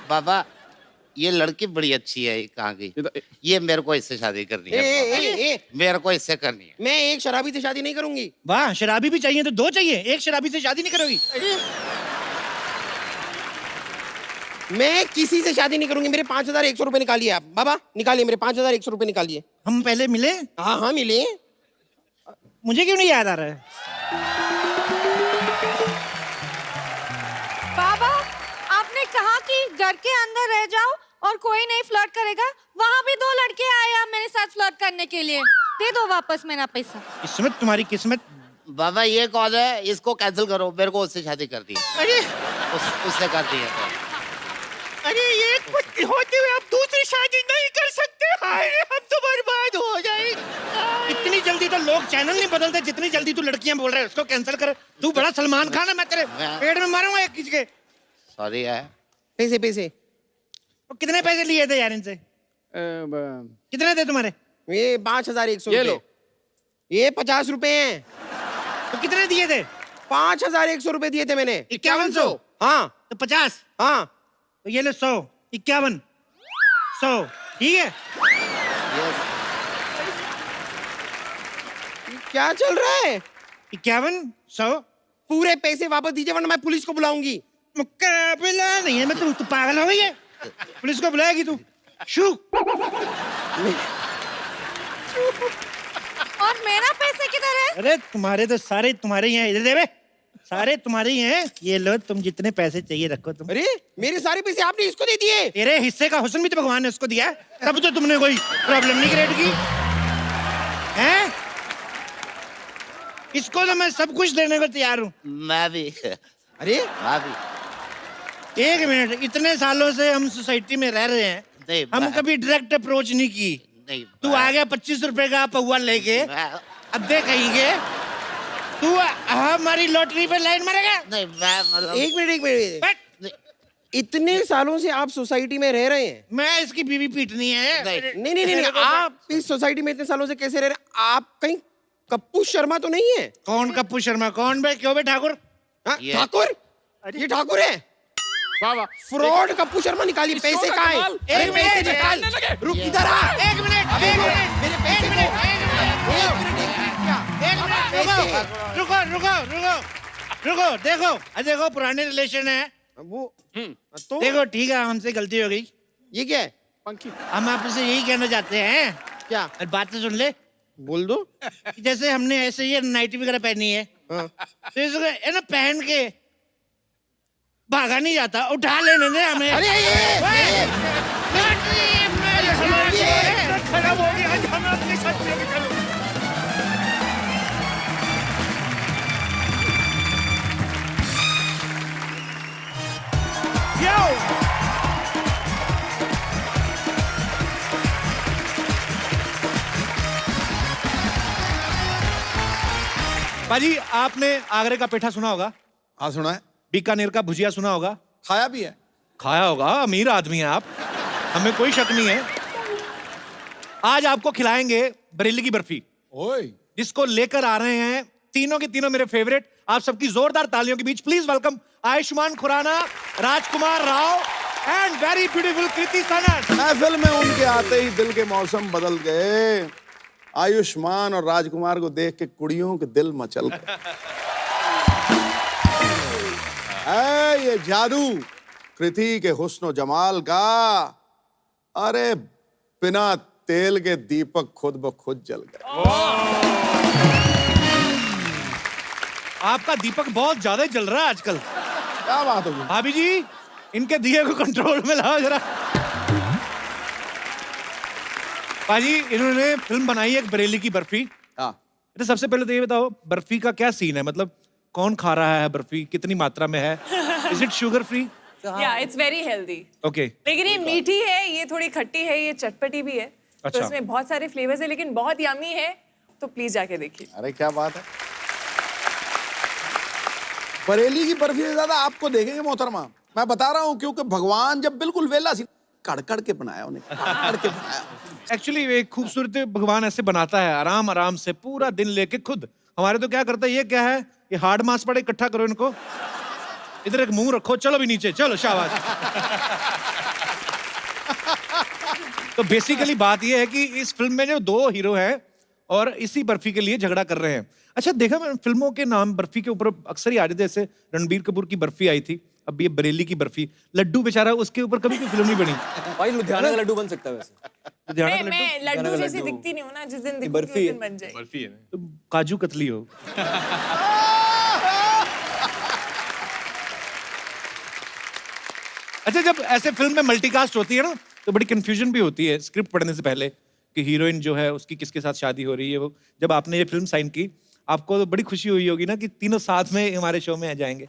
[SPEAKER 7] बाबा ये लड़की बड़ी अच्छी है, कहाँ गई? ये मेरे को इससे शादी करनी है। मेरे को इससे करनी है।
[SPEAKER 4] मैं एक शराबी से शादी नहीं करूंगी।
[SPEAKER 2] वाह, शराबी भी चाहिए तो दो चाहिए, एक शराबी से शादी नहीं करोगी?
[SPEAKER 4] मैं किसी से शादी नहीं करूंगी। मेरे 5,100 रुपए निकालिए आप। बाबा निकालिए, मेरे 5,100 रुपए निकालिए।
[SPEAKER 2] हम पहले मिले?
[SPEAKER 4] हाँ हाँ मिले।
[SPEAKER 2] मुझे क्यों नहीं याद आ रहा है?
[SPEAKER 1] बाबा, आपने कहा कि घर के अंदर रह जाओ और कोई नहीं फ्लर्ट करेगा। वहाँ भी दो लड़के आए आप मेरे साथ फ्लर्ट करने के लिए। दे दो वापस मेरा पैसा।
[SPEAKER 2] किस्मत, तुम्हारी किस्मत।
[SPEAKER 7] बाबा ये कौन है? इसको कैंसिल करो, मेरे को उससे शादी कर दी है।
[SPEAKER 6] अरे
[SPEAKER 7] उससे कर दी है।
[SPEAKER 6] अरे एक पत्नी होते हुए आप दूसरी शादी नहीं कर सकते। अरे हम तो बर्बाद हो जाएंगे।
[SPEAKER 2] इतनी जल्दी तो लोग चैनल नहीं बदलते जितनी जल्दी तू लड़कियां बोल रहे है। उसको कैंसिल कर। तू बड़ा सलमान खान है, मैं तेरे पेट में मारूंगा एक किसी के।
[SPEAKER 7] सॉरी है।
[SPEAKER 4] पैसे पैसे
[SPEAKER 2] तो कितने पैसे लिए थे यार इनसे? कितने थे तुम्हारे?
[SPEAKER 4] ये 5,100
[SPEAKER 3] ये
[SPEAKER 4] रुपए।
[SPEAKER 3] लो।
[SPEAKER 4] ये 50 रुपए हैं।
[SPEAKER 2] तो कितने दिए थे?
[SPEAKER 4] 5,100 रुपए दिए थे मैंने।
[SPEAKER 2] 5100।
[SPEAKER 4] हाँ
[SPEAKER 2] तो 50।
[SPEAKER 4] हाँ।
[SPEAKER 2] तो ये ले 100, 51, 100, ठीक है?
[SPEAKER 4] क्या चल रहा है?
[SPEAKER 2] 51, 100।
[SPEAKER 4] पूरे पैसे वापस दीजिए वरना मैं पुलिस को बुलाऊंगी।
[SPEAKER 2] मुकाबला नहीं है। मैं तू पागल हो गई है? पुलिस को बुलाएगी तू? शू।
[SPEAKER 1] और मेरा पैसे किधर है?
[SPEAKER 2] अरे तुम्हारे तो सारे तुम्हारे ही हैं। इधर दे बे, सारे तुम्हारे ही हैं। ये लो, तुम जितने पैसे चाहिए रखो तुम।
[SPEAKER 4] अरे मेरे सारे पैसे आपने इसको दे दिए?
[SPEAKER 2] तेरे हिस्से का हुस्न भी तो भगवान ने उसको दिया है। तब तो तुमने कोई प्रॉब्लम नहीं क्रिएट की हैं? इसको तो मैं सब कुछ देने को तैयार हूँ।
[SPEAKER 7] मैं भी।
[SPEAKER 4] अरे
[SPEAKER 7] मैं भी।
[SPEAKER 2] एक मिनट, इतने सालों से हम सोसाइटी में रह रहे हैं,
[SPEAKER 7] नहीं,
[SPEAKER 2] हम कभी डायरेक्ट अप्रोच नहीं की।
[SPEAKER 7] नहीं,
[SPEAKER 2] तू आ गया 25 रुपए का पौवा लेके। अब देख कहेंगे तू हमारी लॉटरी पे लाइन मारेगा?
[SPEAKER 7] नहीं, मैं मतलब
[SPEAKER 4] एक मिनट।
[SPEAKER 2] बट
[SPEAKER 4] इतने सालों से आप सोसाइटी में रह रहे हैं।
[SPEAKER 2] मैं इसकी बीवी पीटनी है।
[SPEAKER 7] नहीं।
[SPEAKER 4] नहीं आप इस सोसाइटी में इतने सालों से कैसे रह रहे हैं? आप कहीं कप्पू शर्मा तो नहीं है?
[SPEAKER 2] कौन कप्पू शर्मा? कौन बे? क्यों बे ठाकुर?
[SPEAKER 4] हाँ,
[SPEAKER 7] ये-
[SPEAKER 4] ठाकुर? ये ठाकुर है?
[SPEAKER 3] बाबा
[SPEAKER 4] फ्रॉड कप्पू शर्मा निकालिए।
[SPEAKER 3] इस
[SPEAKER 4] पैसे
[SPEAKER 3] शो का
[SPEAKER 4] कहाँ हैं?
[SPEAKER 3] कमाल।
[SPEAKER 4] अरे
[SPEAKER 2] एक
[SPEAKER 4] पैसे
[SPEAKER 2] मिनट,
[SPEAKER 4] निकाल।
[SPEAKER 3] लगे।
[SPEAKER 4] रुक इधर आ।
[SPEAKER 2] एक मिनट, एक मिनट,
[SPEAKER 4] मेरे पैसे
[SPEAKER 2] एक मिनट, एक मिनट।
[SPEAKER 4] क्या?
[SPEAKER 2] एक मिनट रुको रुको रुको रुको देखो देखो पुराने रिलेशन है
[SPEAKER 4] वो तो
[SPEAKER 2] देखो ठीक है हमसे गलती हो गई
[SPEAKER 4] ये क्या है?
[SPEAKER 3] पंखी
[SPEAKER 2] हम आपसे यही कहना चाहते हैं
[SPEAKER 4] क्या?
[SPEAKER 2] और बात तो सुन ले
[SPEAKER 4] बोल दो।
[SPEAKER 2] जैसे हमने ऐसे ये नाइटी वगैरह पहनी है
[SPEAKER 4] हाँ।
[SPEAKER 2] तो इसको है ना पहन के भागा नहीं जाता उठा लेने दे हमें
[SPEAKER 4] अरे
[SPEAKER 6] खराब हो गया आज हमें अपने साथ लेके चलो।
[SPEAKER 2] पाजी आपने आगरे का पेठा सुना होगा
[SPEAKER 5] हाँ सुना है,
[SPEAKER 2] बीकानेर का भुजिया सुना होगा
[SPEAKER 5] खाया भी है।
[SPEAKER 2] खाया होगा अमीर आदमी हैं आप हमें कोई शक नहीं है आज आपको खिलाएंगे बरेली की बर्फी
[SPEAKER 5] ओए
[SPEAKER 2] जिसको लेकर आ रहे हैं तीनों के तीनों मेरे फेवरेट आप सबकी जोरदार तालियों के बीच please welcome Ayushmann Khurrana Rajkummar Rao and very beautiful Kriti Sanon
[SPEAKER 5] महफिल में उनके आते ही दिल के मौसम बदल गए। आयुष्मान और राजकुमार को देख के कुड़ियों के दिल मचल गए। ऐ ये जादू कृति के हुस्न जमाल का, अरे बिना तेल के दीपक खुद ब खुद जल गए।
[SPEAKER 2] आपका दीपक बहुत ज्यादा जल रहा है आजकल
[SPEAKER 5] क्या बात होगी?
[SPEAKER 2] भाभी जी इनके दिए को कंट्रोल में लाओ जरा पाजी इन्होंने फिल्म बनाई है एक बरेली की बर्फी
[SPEAKER 5] हाँ
[SPEAKER 2] तो सबसे पहले तो ये बताओ बर्फी का क्या सीन है मतलब कौन खा रहा है बर्फी कितनी मात्रा में है इज इट शुगर फ्री
[SPEAKER 8] या इट्स वेरी हेल्दी
[SPEAKER 2] ओके
[SPEAKER 8] लेकिन ये मीठी है ये थोड़ी खट्टी है ये चटपटी भी है तो
[SPEAKER 2] अच्छा।
[SPEAKER 8] इसमें बहुत सारे फ्लेवर्स है लेकिन बहुत यमी है तो प्लीज जाके देखिए
[SPEAKER 5] अरे क्या बात है। बरेली की बर्फी से ज्यादा आपको देखेंगे मोहतरमा, मैं बता रहा हूँ, क्योंकि भगवान जब बिल्कुल वेला सी कड़कड़ के बनाया उन्हें, कड़कड़ के बनाया।
[SPEAKER 2] एक्चुअली एक खूबसूरत भगवान ऐसे बनाता है आराम आराम से पूरा दिन लेके खुद हमारे तो क्या करता है ये क्या है ये हार्ड मास पड़े इकट्ठा करो इनको इधर एक मुंह रखो चलो भी नीचे चलो शाबाश तो बेसिकली बात ये है कि इस फिल्म में जो दो हीरो हैं और इसी बर्फी के लिए झगड़ा कर रहे हैं अच्छा देखा मैं फिल्मों के नाम बर्फी के ऊपर अक्सर ही आ जाते जैसे रणबीर कपूर की बर्फी आई थी अब ये बरेली की बर्फी लड्डू बेचारा उसके ऊपर कभी कोई फिल्म नहीं बनी
[SPEAKER 9] भाई लुधियाना का लड्डू बन सकता है वैसे।
[SPEAKER 2] लुधियाना का लड्डू
[SPEAKER 8] मैं लड्डू जैसी दिखती नहीं हूँ ना जिस दिन दिखूंगी उस
[SPEAKER 9] बर्फी है।
[SPEAKER 8] दिन बन जाएगी
[SPEAKER 3] बर्फी है
[SPEAKER 2] तो काजू कतली हो अच्छा जब ऐसे फिल्म में मल्टीकास्ट होती है ना तो बड़ी कंफ्यूजन भी होती है स्क्रिप्ट पढ़ने से पहले कि हीरोइन जो है उसकी किसके साथ शादी हो रही है वो जब आपने ये फिल्म साइन की आपको तो बड़ी खुशी हुई होगी ना कि तीनों साथ में हमारे शो में आ जाएंगे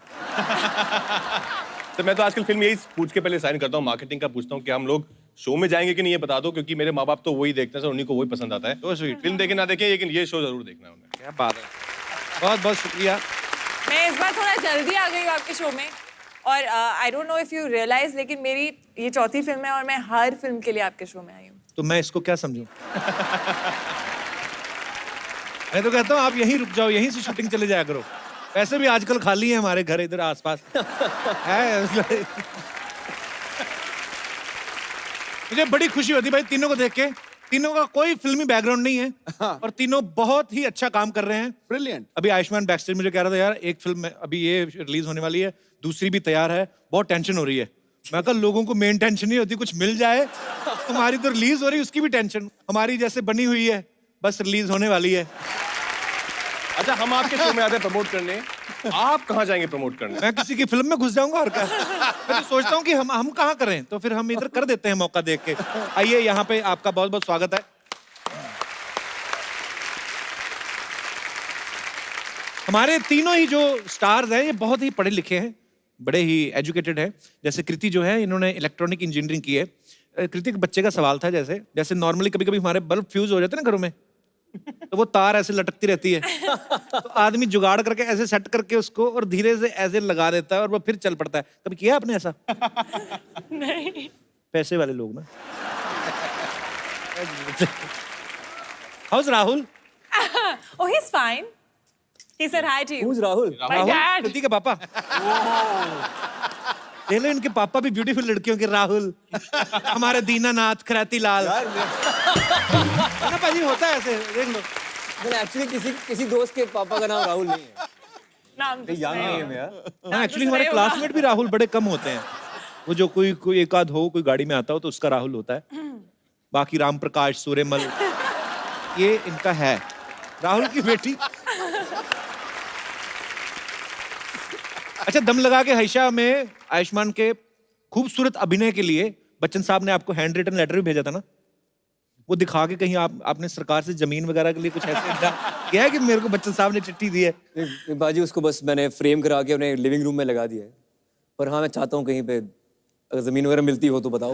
[SPEAKER 10] तो मैं तो आजकल फिल्म यही पूछ के पहले साइन करता हूँ, मार्केटिंग का पूछता हूँ कि हम लोग शो में जाएंगे कि नहीं ये बता दो, क्योंकि मेरे माँ बाप तो वही देखते हैं सर, उन्हीं को वही पसंद आता है।
[SPEAKER 2] So sweet.
[SPEAKER 10] फिल्म देखे ना देखे लेकिन ये शो जरूर देखना है उन्हें।
[SPEAKER 2] क्या बात है बहुत बहुत शुक्रिया
[SPEAKER 8] मैं इस बार थोड़ा जल्दी आ गई हूँ आपके शो में और I don't know if you realize लेकिन मेरी ये चौथी फिल्म है और मैं हर फिल्म के लिए आपके शो में आई हूँ
[SPEAKER 2] तो मैं इसको क्या समझूं मैं तो कहता हूँ आप यहीं रुक जाओ यहीं से शूटिंग चले जाया करो वैसे भी आजकल खाली है हमारे घर इधर आसपास है मुझे बड़ी खुशी होती भाई तीनों को देख के तीनों का कोई फिल्मी बैकग्राउंड नहीं है और तीनों बहुत ही अच्छा काम कर रहे हैं
[SPEAKER 5] ब्रिलियंट।
[SPEAKER 2] अभी आयुष्मान बैकस्टेज मुझे कह रहा था यार एक फिल्म में अभी ये रिलीज होने वाली है दूसरी भी तैयार है बहुत टेंशन हो रही है मैं कहा लोगों को मेन टेंशन नहीं होती कुछ मिल जाए तुम्हारी तो रिलीज हो रही है उसकी भी टेंशन हमारी जैसे बनी हुई है बस रिलीज होने वाली है
[SPEAKER 10] अच्छा हम आपके शो में आते हैं प्रमोट करने, आप कहाँ जाएंगे प्रमोट करने?
[SPEAKER 2] मैं किसी की फिल्म में घुस जाऊंगा और क्या मैं तो सोचता हूँ कि हम कहाँ करें तो फिर हम इधर कर देते हैं मौका देख के आइए यहाँ पे आपका बहुत बहुत स्वागत है हमारे तीनों ही जो स्टार्स हैं ये बहुत ही पढ़े लिखे हैं बड़े ही एजुकेटेड हैं जैसे कृति जो है इन्होंने इलेक्ट्रॉनिक इंजीनियरिंग की है कृति के बच्चे का सवाल था जैसे नॉर्मली कभी कभी हमारे बल्ब फ्यूज हो जाते हैं ना घरों में तो वो तार ऐसे लटकती रहती है तो आदमी जुगाड़ करके ऐसे सेट करके उसको और धीरे से ऐसे लगा देता है और वो फिर चल पड़ता है कभी किया आपने ऐसा
[SPEAKER 8] नहीं
[SPEAKER 2] पैसे वाले लोग ना house Rahul
[SPEAKER 8] oh he's fine he said hi to you
[SPEAKER 9] Who's Rahul?
[SPEAKER 8] my
[SPEAKER 2] Rahul
[SPEAKER 8] dad
[SPEAKER 2] कृति के पापा देख लो इनके पापा भी ब्यूटीफुल लड़कियों के राहुल हमारे दीनानाथ खराती लाल है ना पाजी होता है ऐसे देख लो
[SPEAKER 9] एक्चुअली किसी दोस्त के पापा का नाम राहुल नहीं है।
[SPEAKER 8] नाम तो
[SPEAKER 9] यंग
[SPEAKER 8] सुना ही
[SPEAKER 9] नेम है यार।
[SPEAKER 2] हाँ, एक्चुअली हमारे क्लासमेट भी राहुल बड़े कम होते हैं। वो जो कोई एक आध हो, कोई गाड़ी में आता हो तो उसका राहुल होता है। बाकी राम प्रकाश, सूर्यमल, ये इनका है। राहुल की बेटी। अच्छा, दम लगा के हईशा में आयुष्मान के खूबसूरत अभिनय के लिए बच्चन साहब ने आपको हैंड रिटन लेटर भी भेजा था ना? वो दिखा के कहीं आपने सरकार से जमीन वगैरह के लिए कुछ ऐसे किया है कि मेरे को बच्चन साहब ने चिट्ठी दी है?
[SPEAKER 9] बाजी उसको बस मैंने फ्रेम करा के अपने लिविंग रूम में लगा दिया है। पर हाँ, मैं चाहता हूँ कहीं पे अगर जमीन वगैरह मिलती हो तो बताओ।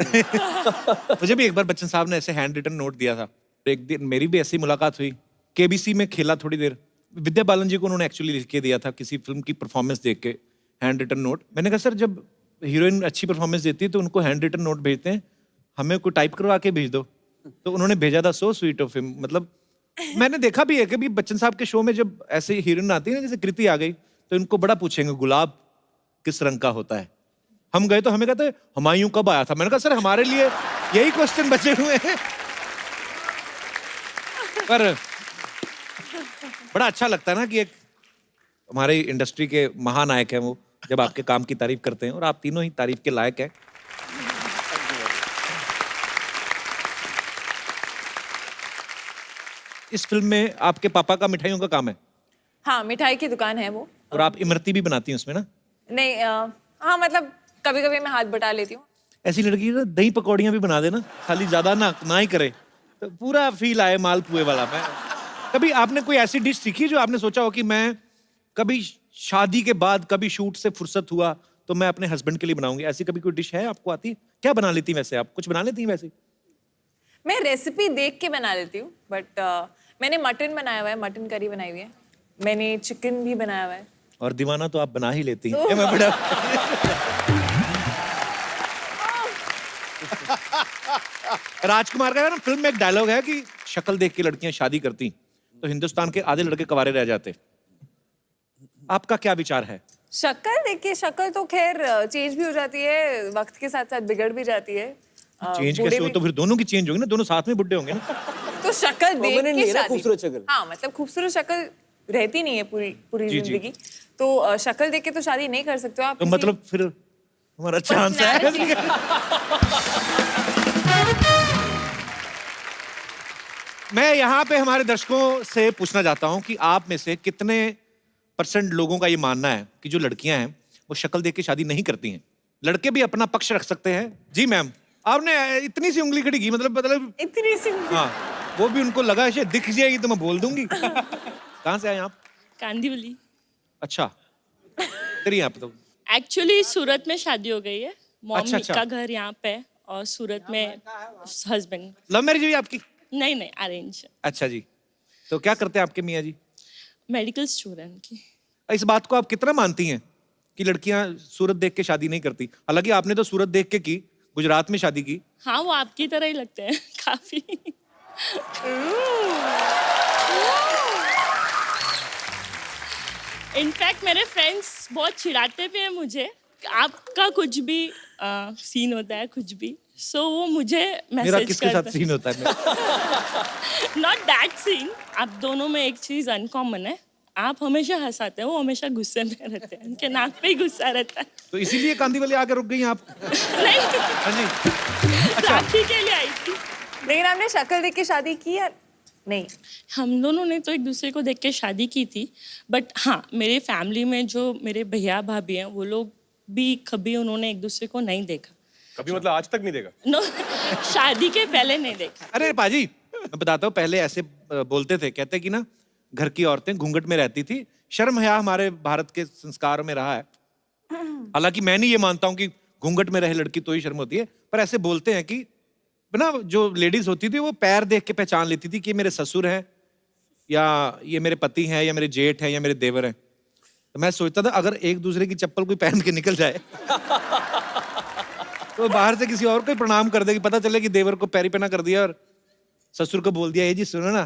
[SPEAKER 2] मुझे भी एक बार बच्चन साहब ने ऐसे हैंड रिटन नोट दिया था। एक दिन मेरी भी ऐसी मुलाकात हुई। केबीसी में खेला थोड़ी देर। विद्या बालन जी को उन्होंने एक्चुअली लिख के दिया था किसी फिल्म की परफॉर्मेंस देख के, हैंड रिटन नोट। मैंने कहा सर, जब हीरोइन अच्छी परफॉर्मेंस देती है तो उनको हैंड रिटन नोट भेजते हैं, हमें कोई टाइप करवा के भेज दो। तो उन्होंने भेजा था सो स्वीट ऑफ हिम। मतलब मैंने देखा भी है कि बच्चन साहब के शो में जब ऐसे हीरोइन आती है ना, जैसे कृति आ गई, तो इनको बड़ा पूछेंगे गुलाब किस रंग का होता है। हम गए तो हमें कहते हुमायूं कब आया था। मैंने कहा सर, हमारे लिए यही क्वेश्चन बचे हुए हैं। पर बड़ा अच्छा लगता है ना कि एक हमारे इंडस्ट्री के महानायक हैं वो, जब आपके काम की तारीफ करते हैं, और आप तीनों ही तारीफ के लायक हैं। इस फिल्म में आपके पापा का मिठाइयों का काम है?
[SPEAKER 8] हाँ, मिठाई की दुकान है वो।
[SPEAKER 2] और आप इमरती भी बनाती हैं उसमें ना?
[SPEAKER 8] नहीं, हाँ मतलब कभी कभी मैं हाथ बटा लेती हूँ।
[SPEAKER 2] ऐसी लड़की ना दही पकौड़ियाँ भी बना देना, खाली ज्यादा ना ही करे, तो पूरा फील आए मालपुए वाला। मैं कभी आपने कोई ऐसी डिश सीखी जो आपने सोचा हो कि मैं कभी शादी के बाद कभी शूट से फुर्सत हुआ तो मैं अपने हस्बैंड के लिए बनाऊंगी? ऐसी कभी कोई डिश है आपको आती? क्या बना लेती हैं वैसे आप? कुछ बना लेती हैं वैसे?
[SPEAKER 8] मैं रेसिपी देख के बना लेती हूँ, बट मैंने मटन बनाया हुआ है, मटन करी बनाई हुई है। मैंने चिकन भी बनाया हुआ है।
[SPEAKER 2] और दीवाना तो आप बना ही लेती हैं। ये मैं बड़ा राजकुमार का ना फिल्म में एक डायलॉग है कि शक्ल देख के लड़कियां शादी करती तो हिंदुस्तान के आधे लड़के कवारे रह जाते। आपका क्या विचार है?
[SPEAKER 8] शक्ल देखिए, शक्ल तो खैर चेंज भी हो जाती है, वक्त के साथ साथ बिगड़ भी जाती है।
[SPEAKER 2] चेंज कैसे हो? तो फिर दोनों की चेंज होगी ना, दोनों साथ में बुड्ढे होंगे ना।
[SPEAKER 8] तो शक्ल देख के शादी,
[SPEAKER 9] खूबसूरत शक्ल।
[SPEAKER 8] हाँ मतलब खूबसूरत शक्ल रहती नहीं है पूरी
[SPEAKER 2] जी,
[SPEAKER 8] जिंदगी। तो शक्ल देख के तो शादी नहीं कर सकते हो आप।
[SPEAKER 2] तो मतलब फिर हमारा चांस है। मैं यहाँ पे हमारे दर्शकों से पूछना चाहता हूँ कि आप में से कितने % लोगों का ये मानना है कि जो लड़कियां हैं वो शक्ल देख के शादी नहीं करती हैं? लड़के भी अपना पक्ष रख सकते हैं। जी मैम, आपने इतनी सी उंगली खड़ी की, मतलब
[SPEAKER 8] इतनी सी।
[SPEAKER 2] हाँ, वो भी उनको लगा शायद दिख जाएगी तो मैं बोल दूंगी। कहाँ से आए आप?
[SPEAKER 11] कांदीवली।
[SPEAKER 2] अच्छा, करिए आप तो।
[SPEAKER 11] एक्चुअली सूरत में शादी हो गई है। मॉम
[SPEAKER 2] अच्छा।
[SPEAKER 11] का घर यहाँ पे और सूरत में हस्बैंड।
[SPEAKER 2] लव मैरिज हुई आपकी?
[SPEAKER 11] नहीं, अरेंज।
[SPEAKER 2] अच्छा जी, तो क्या करते हैं आपके मियाँ जी?
[SPEAKER 11] मेडिकल स्टूडेंट की।
[SPEAKER 2] इस बात को आप कितना मानती हैं कि लड़कियां सूरत देख के शादी नहीं करती? हालांकि आपने तो सूरत देख के की, गुजरात में शादी की।
[SPEAKER 11] हाँ, वो आपकी तरह ही लगते हैं काफी। इनफैक्ट मेरे फ्रेंड्स बहुत चिढ़ाते भी हैं मुझे, आपका कुछ भी सीन होता है कुछ भी, सो वो मुझे मैसेज
[SPEAKER 2] मेरा किसके साथ सीन होता है?
[SPEAKER 11] Not that scene. आप दोनों में एक चीज अनकॉमन है, आप हमेशा हंसाते हैं, वो हमेशा गुस्से में रहते हैं, उनके नाक पे ही गुस्सा रहता है।
[SPEAKER 2] तो इसीलिए कांदीवली आकर रुक गई आप?
[SPEAKER 11] नहीं,
[SPEAKER 2] हाँ जी।
[SPEAKER 11] राखी के लिए आई थी।
[SPEAKER 8] लेकिन आपने शक्ल देख के शादी की या नहीं?
[SPEAKER 11] हम दोनों ने तो एक दूसरे को देख के शादी की थी, बट हाँ, मेरे फैमिली में जो मेरे भैया भाभी हैं वो लोग भी कभी उन्होंने एक दूसरे को नहीं देखा।
[SPEAKER 10] कभी मतलब आज तक नहीं देखा?
[SPEAKER 11] नो, शादी के पहले नहीं देखा।
[SPEAKER 2] अरे पाजी, मैं बताता हूँ, पहले ऐसे बोलते थे, कहते कि ना घर की औरतें घूंघट में रहती थी, शर्म हया हमारे भारत के संस्कार में रहा है। हालांकि मैं नहीं ये मानता हूँ कि घूंघट में रहे लड़की तो ही शर्म होती है, पर ऐसे बोलते हैं कि ना जो लेडीज होती थी वो पैर देख के पहचान लेती थी कि ये मेरे ससुर हैं या ये मेरे पति हैं या मेरे जेठ हैं या मेरे देवर हैं। तो मैं सोचता था अगर एक दूसरे की चप्पल कोई पहन के निकल जाए तो बाहर से किसी और को प्रणाम कर देगी, पता चले कि देवर को पैरी पहना कर दिया और ससुर को बोल दिया ये जी सुनो ना।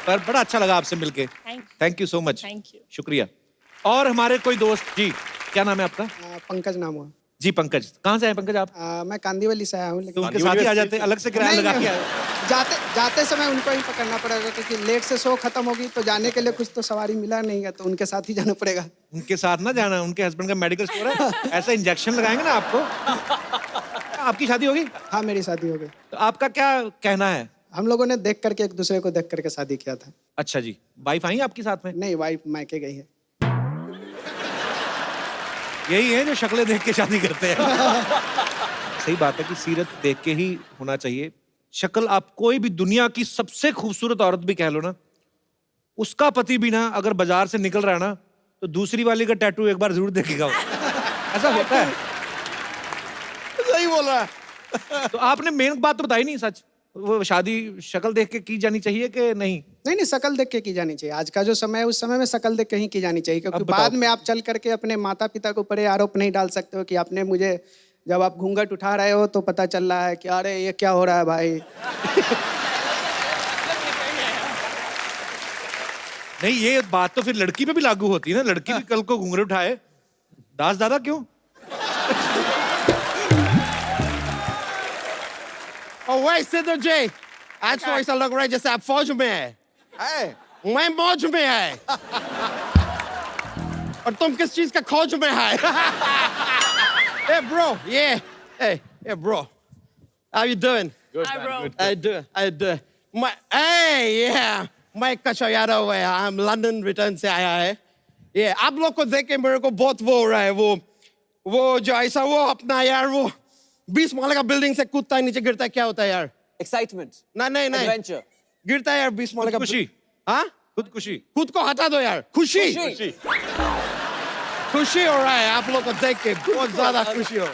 [SPEAKER 2] पर बड़ा अच्छा लगा आपसे मिलके। Thank you so much.
[SPEAKER 11] Thank you.
[SPEAKER 2] शुक्रिया। और हमारे कोई दोस्त जी, क्या नाम है आपका?
[SPEAKER 12] पंकज नाम हुआ।
[SPEAKER 2] जी पंकज, कहाँ से आए पंकज आप?
[SPEAKER 6] मैं कांदीवली से आया हूँ
[SPEAKER 2] तो
[SPEAKER 6] लेकिन
[SPEAKER 2] उनके साथ ही आ जाते, अलग से किराया
[SPEAKER 6] नहीं,
[SPEAKER 2] लगा के
[SPEAKER 6] नहीं,
[SPEAKER 2] आए।
[SPEAKER 6] जाते समय उनको ही पकड़ना पड़ेगा क्योंकि लेट से शो खत्म होगी तो जाने के लिए कुछ तो सवारी मिला नहीं है तो उनके साथ ही जाना पड़ेगा।
[SPEAKER 2] उनके साथ ना जाना, उनके हस्बैंड का मेडिकल स्टोर है, ऐसा इंजेक्शन लगाएंगे ना आपको। आपकी शादी होगी?
[SPEAKER 6] हाँ मेरी शादी हो गई।
[SPEAKER 2] तो आपका क्या कहना है?
[SPEAKER 6] हम लोगों ने देख करके एक दूसरे को देख करके शादी किया था।
[SPEAKER 2] अच्छा जी, वाइफ आई आपके साथ में?
[SPEAKER 6] नहीं, वाइफ मायके गई है।
[SPEAKER 2] यही है जो शक्लें देख के शादी करते हैं। सही बात है कि सीरत देख के ही होना चाहिए। शक्ल आप कोई भी दुनिया की सबसे खूबसूरत औरत भी कह लो ना, उसका पति भी ना अगर बाजार से निकल रहा है ना तो दूसरी वाली का टैटू एक बार जरूर देखेगा वो। ऐसा होता है।
[SPEAKER 4] सही बोल रहा है।
[SPEAKER 2] तो आपने मेन बात तो बताई नहीं, सच वो शादी शक्ल देख के की जानी चाहिए कि नहीं?
[SPEAKER 6] नहीं, शक्ल देख के की जानी चाहिए। आज का जो समय है उस समय में शक्ल देख के ही की जानी चाहिए क्योंकि
[SPEAKER 2] अब बताओ।
[SPEAKER 6] बाद में आप चल करके अपने माता पिता के ऊपर ये आरोप नहीं डाल सकते हो कि आपने मुझे, जब आप घूंघट उठा रहे हो तो पता चल रहा है कि अरे ये क्या हो रहा है भाई।
[SPEAKER 2] नहीं, ये बात तो फिर लड़की पे भी लागू होती है ना, लड़की भी कल को घूंघट उठाए, दास दादा क्यों?
[SPEAKER 4] और वैसे तो जय आज तो ऐसा लग रहा है जैसे आप फौज में है। मैं मौज में है और तुम किस चीज का खोज में है? Hey bro, yeah. Hey bro. How you doing?
[SPEAKER 10] Good,
[SPEAKER 8] Hi,
[SPEAKER 10] man,
[SPEAKER 8] bro.
[SPEAKER 10] good.
[SPEAKER 4] I do. Hey, yeah. मैं कशा यादव है, हम लंदन रिटर्न से आया है। ये आप लोग को देख के मेरे को बहुत वो हो रहा है, वो जो ऐसा वो अपना यार वो 20 माले का बिल्डिंग से कूदता है नीचे गिरता है, क्या होता है यार?
[SPEAKER 9] एक्साइटमेंट,
[SPEAKER 4] नहीं
[SPEAKER 9] एडवेंचर,
[SPEAKER 4] गिरता है यार 20 माले का।
[SPEAKER 2] खुदकुशी।
[SPEAKER 4] हाँ,
[SPEAKER 2] खुदकुशी।
[SPEAKER 4] खुद को हटा दो यार। खुशी खुशी हो रहा है आप लोग को देख के, बहुत ज्यादा खुशी हो।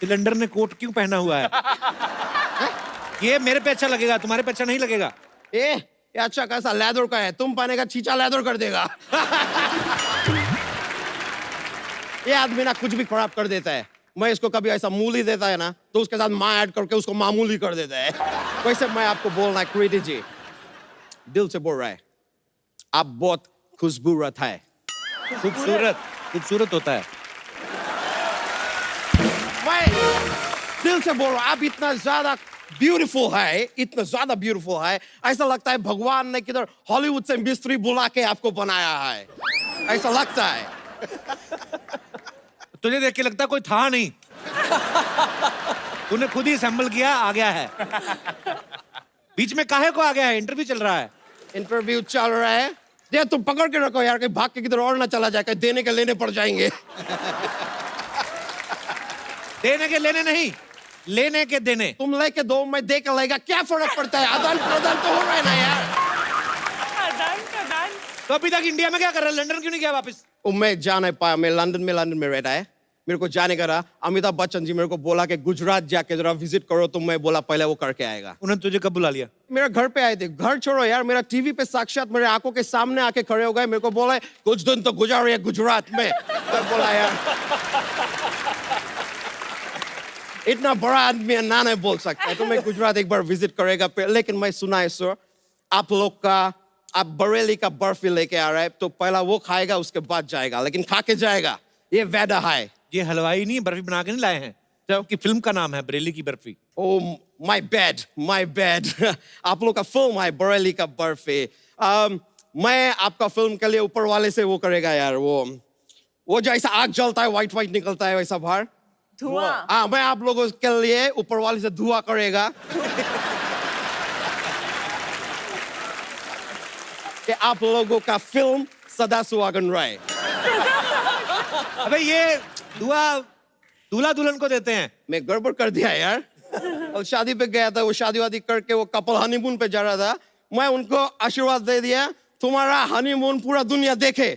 [SPEAKER 2] सिलेंडर ने कोट क्यों पहना हुआ है? ये मेरे पे अच्छा लगेगा, तुम्हारे पे अच्छा नहीं लगेगा।
[SPEAKER 4] ये अच्छा खासा लेदर का है, तुम पाने का चीचा लेदर कर देगा। ये आदमी ना कुछ भी खराब कर देता है। मैं इसको कभी ऐसा मूली देता है ना तो उसके साथ माँ ऐड करके उसको मामूली कर देता है। वैसे मैं आपको बोलना है कृति जी, दिल से बोल रहा है, आप बहुत खुशबूरत है।
[SPEAKER 2] खूबसूरत होता है।
[SPEAKER 4] मैं दिल से बोल रहा हूँ, आप इतना ज्यादा ब्यूटीफुल है, इतना ज्यादा ब्यूटीफुल है, ऐसा लगता है भगवान ने किधर हॉलीवुड से मिस्त्री बुला के आपको बनाया है, ऐसा लगता है।
[SPEAKER 2] तुझे देख के लगता कोई था नहीं, तूने खुद ही असेंबल किया, आ गया है। बीच में काहे को आ गया है? इंटरव्यू चल रहा है।
[SPEAKER 4] इंटरव्यू चल रहा है, ये तुम पकड़ के रखो यार, कहीं भाग के किधर और ना चला जाए, कहीं देने के लेने पड़ जाएंगे।
[SPEAKER 2] देने के लेने नहीं, लेने के देने।
[SPEAKER 4] तुम लेके दो, मैं दे के लेगा, क्या फर्क पड़ता है? आदान प्रदान तो हो रहा है ना यार।
[SPEAKER 2] तो अभी तक इंडिया में क्या कर रहा है? लंदन क्यों नहीं गया वापस?
[SPEAKER 4] मैं जा नहीं पाया, मैं लंदन में रहता है, मेरे को जाने का रहा। अमिताभ बच्चन जी मेरे को बोला कि गुजरात जाके जरा विजिट करो, तो मैं बोला पहले वो करके आएगा।
[SPEAKER 2] उन्होंने तुझे कब बुला लिया?
[SPEAKER 4] मेरा घर पे आए थे। घर छोड़ो यार, मेरा टीवी पे साक्षात मेरे आंखों के सामने आके खड़े हो गए, मेरे को बोला कुछ दिन तो गुजार रहे गुजरात में। मैं बोला यार इतना बड़ा आदमी है ना नहीं बोल सकता है, तो मैं गुजरात एक बार विजिट करेगा। लेकिन मैं सुना है सर, आप लोग का, आप बरेली का बर्फी लेके आ रहा है, तो पहला वो खाएगा उसके बाद जाएगा, लेकिन खा के जाएगा, ये वादा है।
[SPEAKER 2] ये हलवाई नहीं, बर्फी बना के नहीं लाए हैं, जबकि फिल्म का नाम है बरेली की बर्फी।
[SPEAKER 4] Oh my bad. आप लोग का फिल्म है बरेली का बर्फी। मैं आपका फिल्म के लिए ऊपर वाले से वो करेगा यार, वो जैसा आग जलता है, व्हाइट निकलता है, वैसा बाहर
[SPEAKER 8] धुआं।
[SPEAKER 4] हाँ, मैं आप लोगों के लिए ऊपर वाले से धुआं करेगा कि आप लोगों का फिल्म सदा सुहागन रहे।
[SPEAKER 2] अबे ये दूल्हा दुल्हन को देते हैं।
[SPEAKER 4] मैं गड़बड़ कर दिया यार। और शादी पे गया था, वो शादी वादी करके वो कपल हनीमून पे जा रहा था, मैं उनको आशीर्वाद दे दिया, तुम्हारा हनीमून पूरा दुनिया देखे।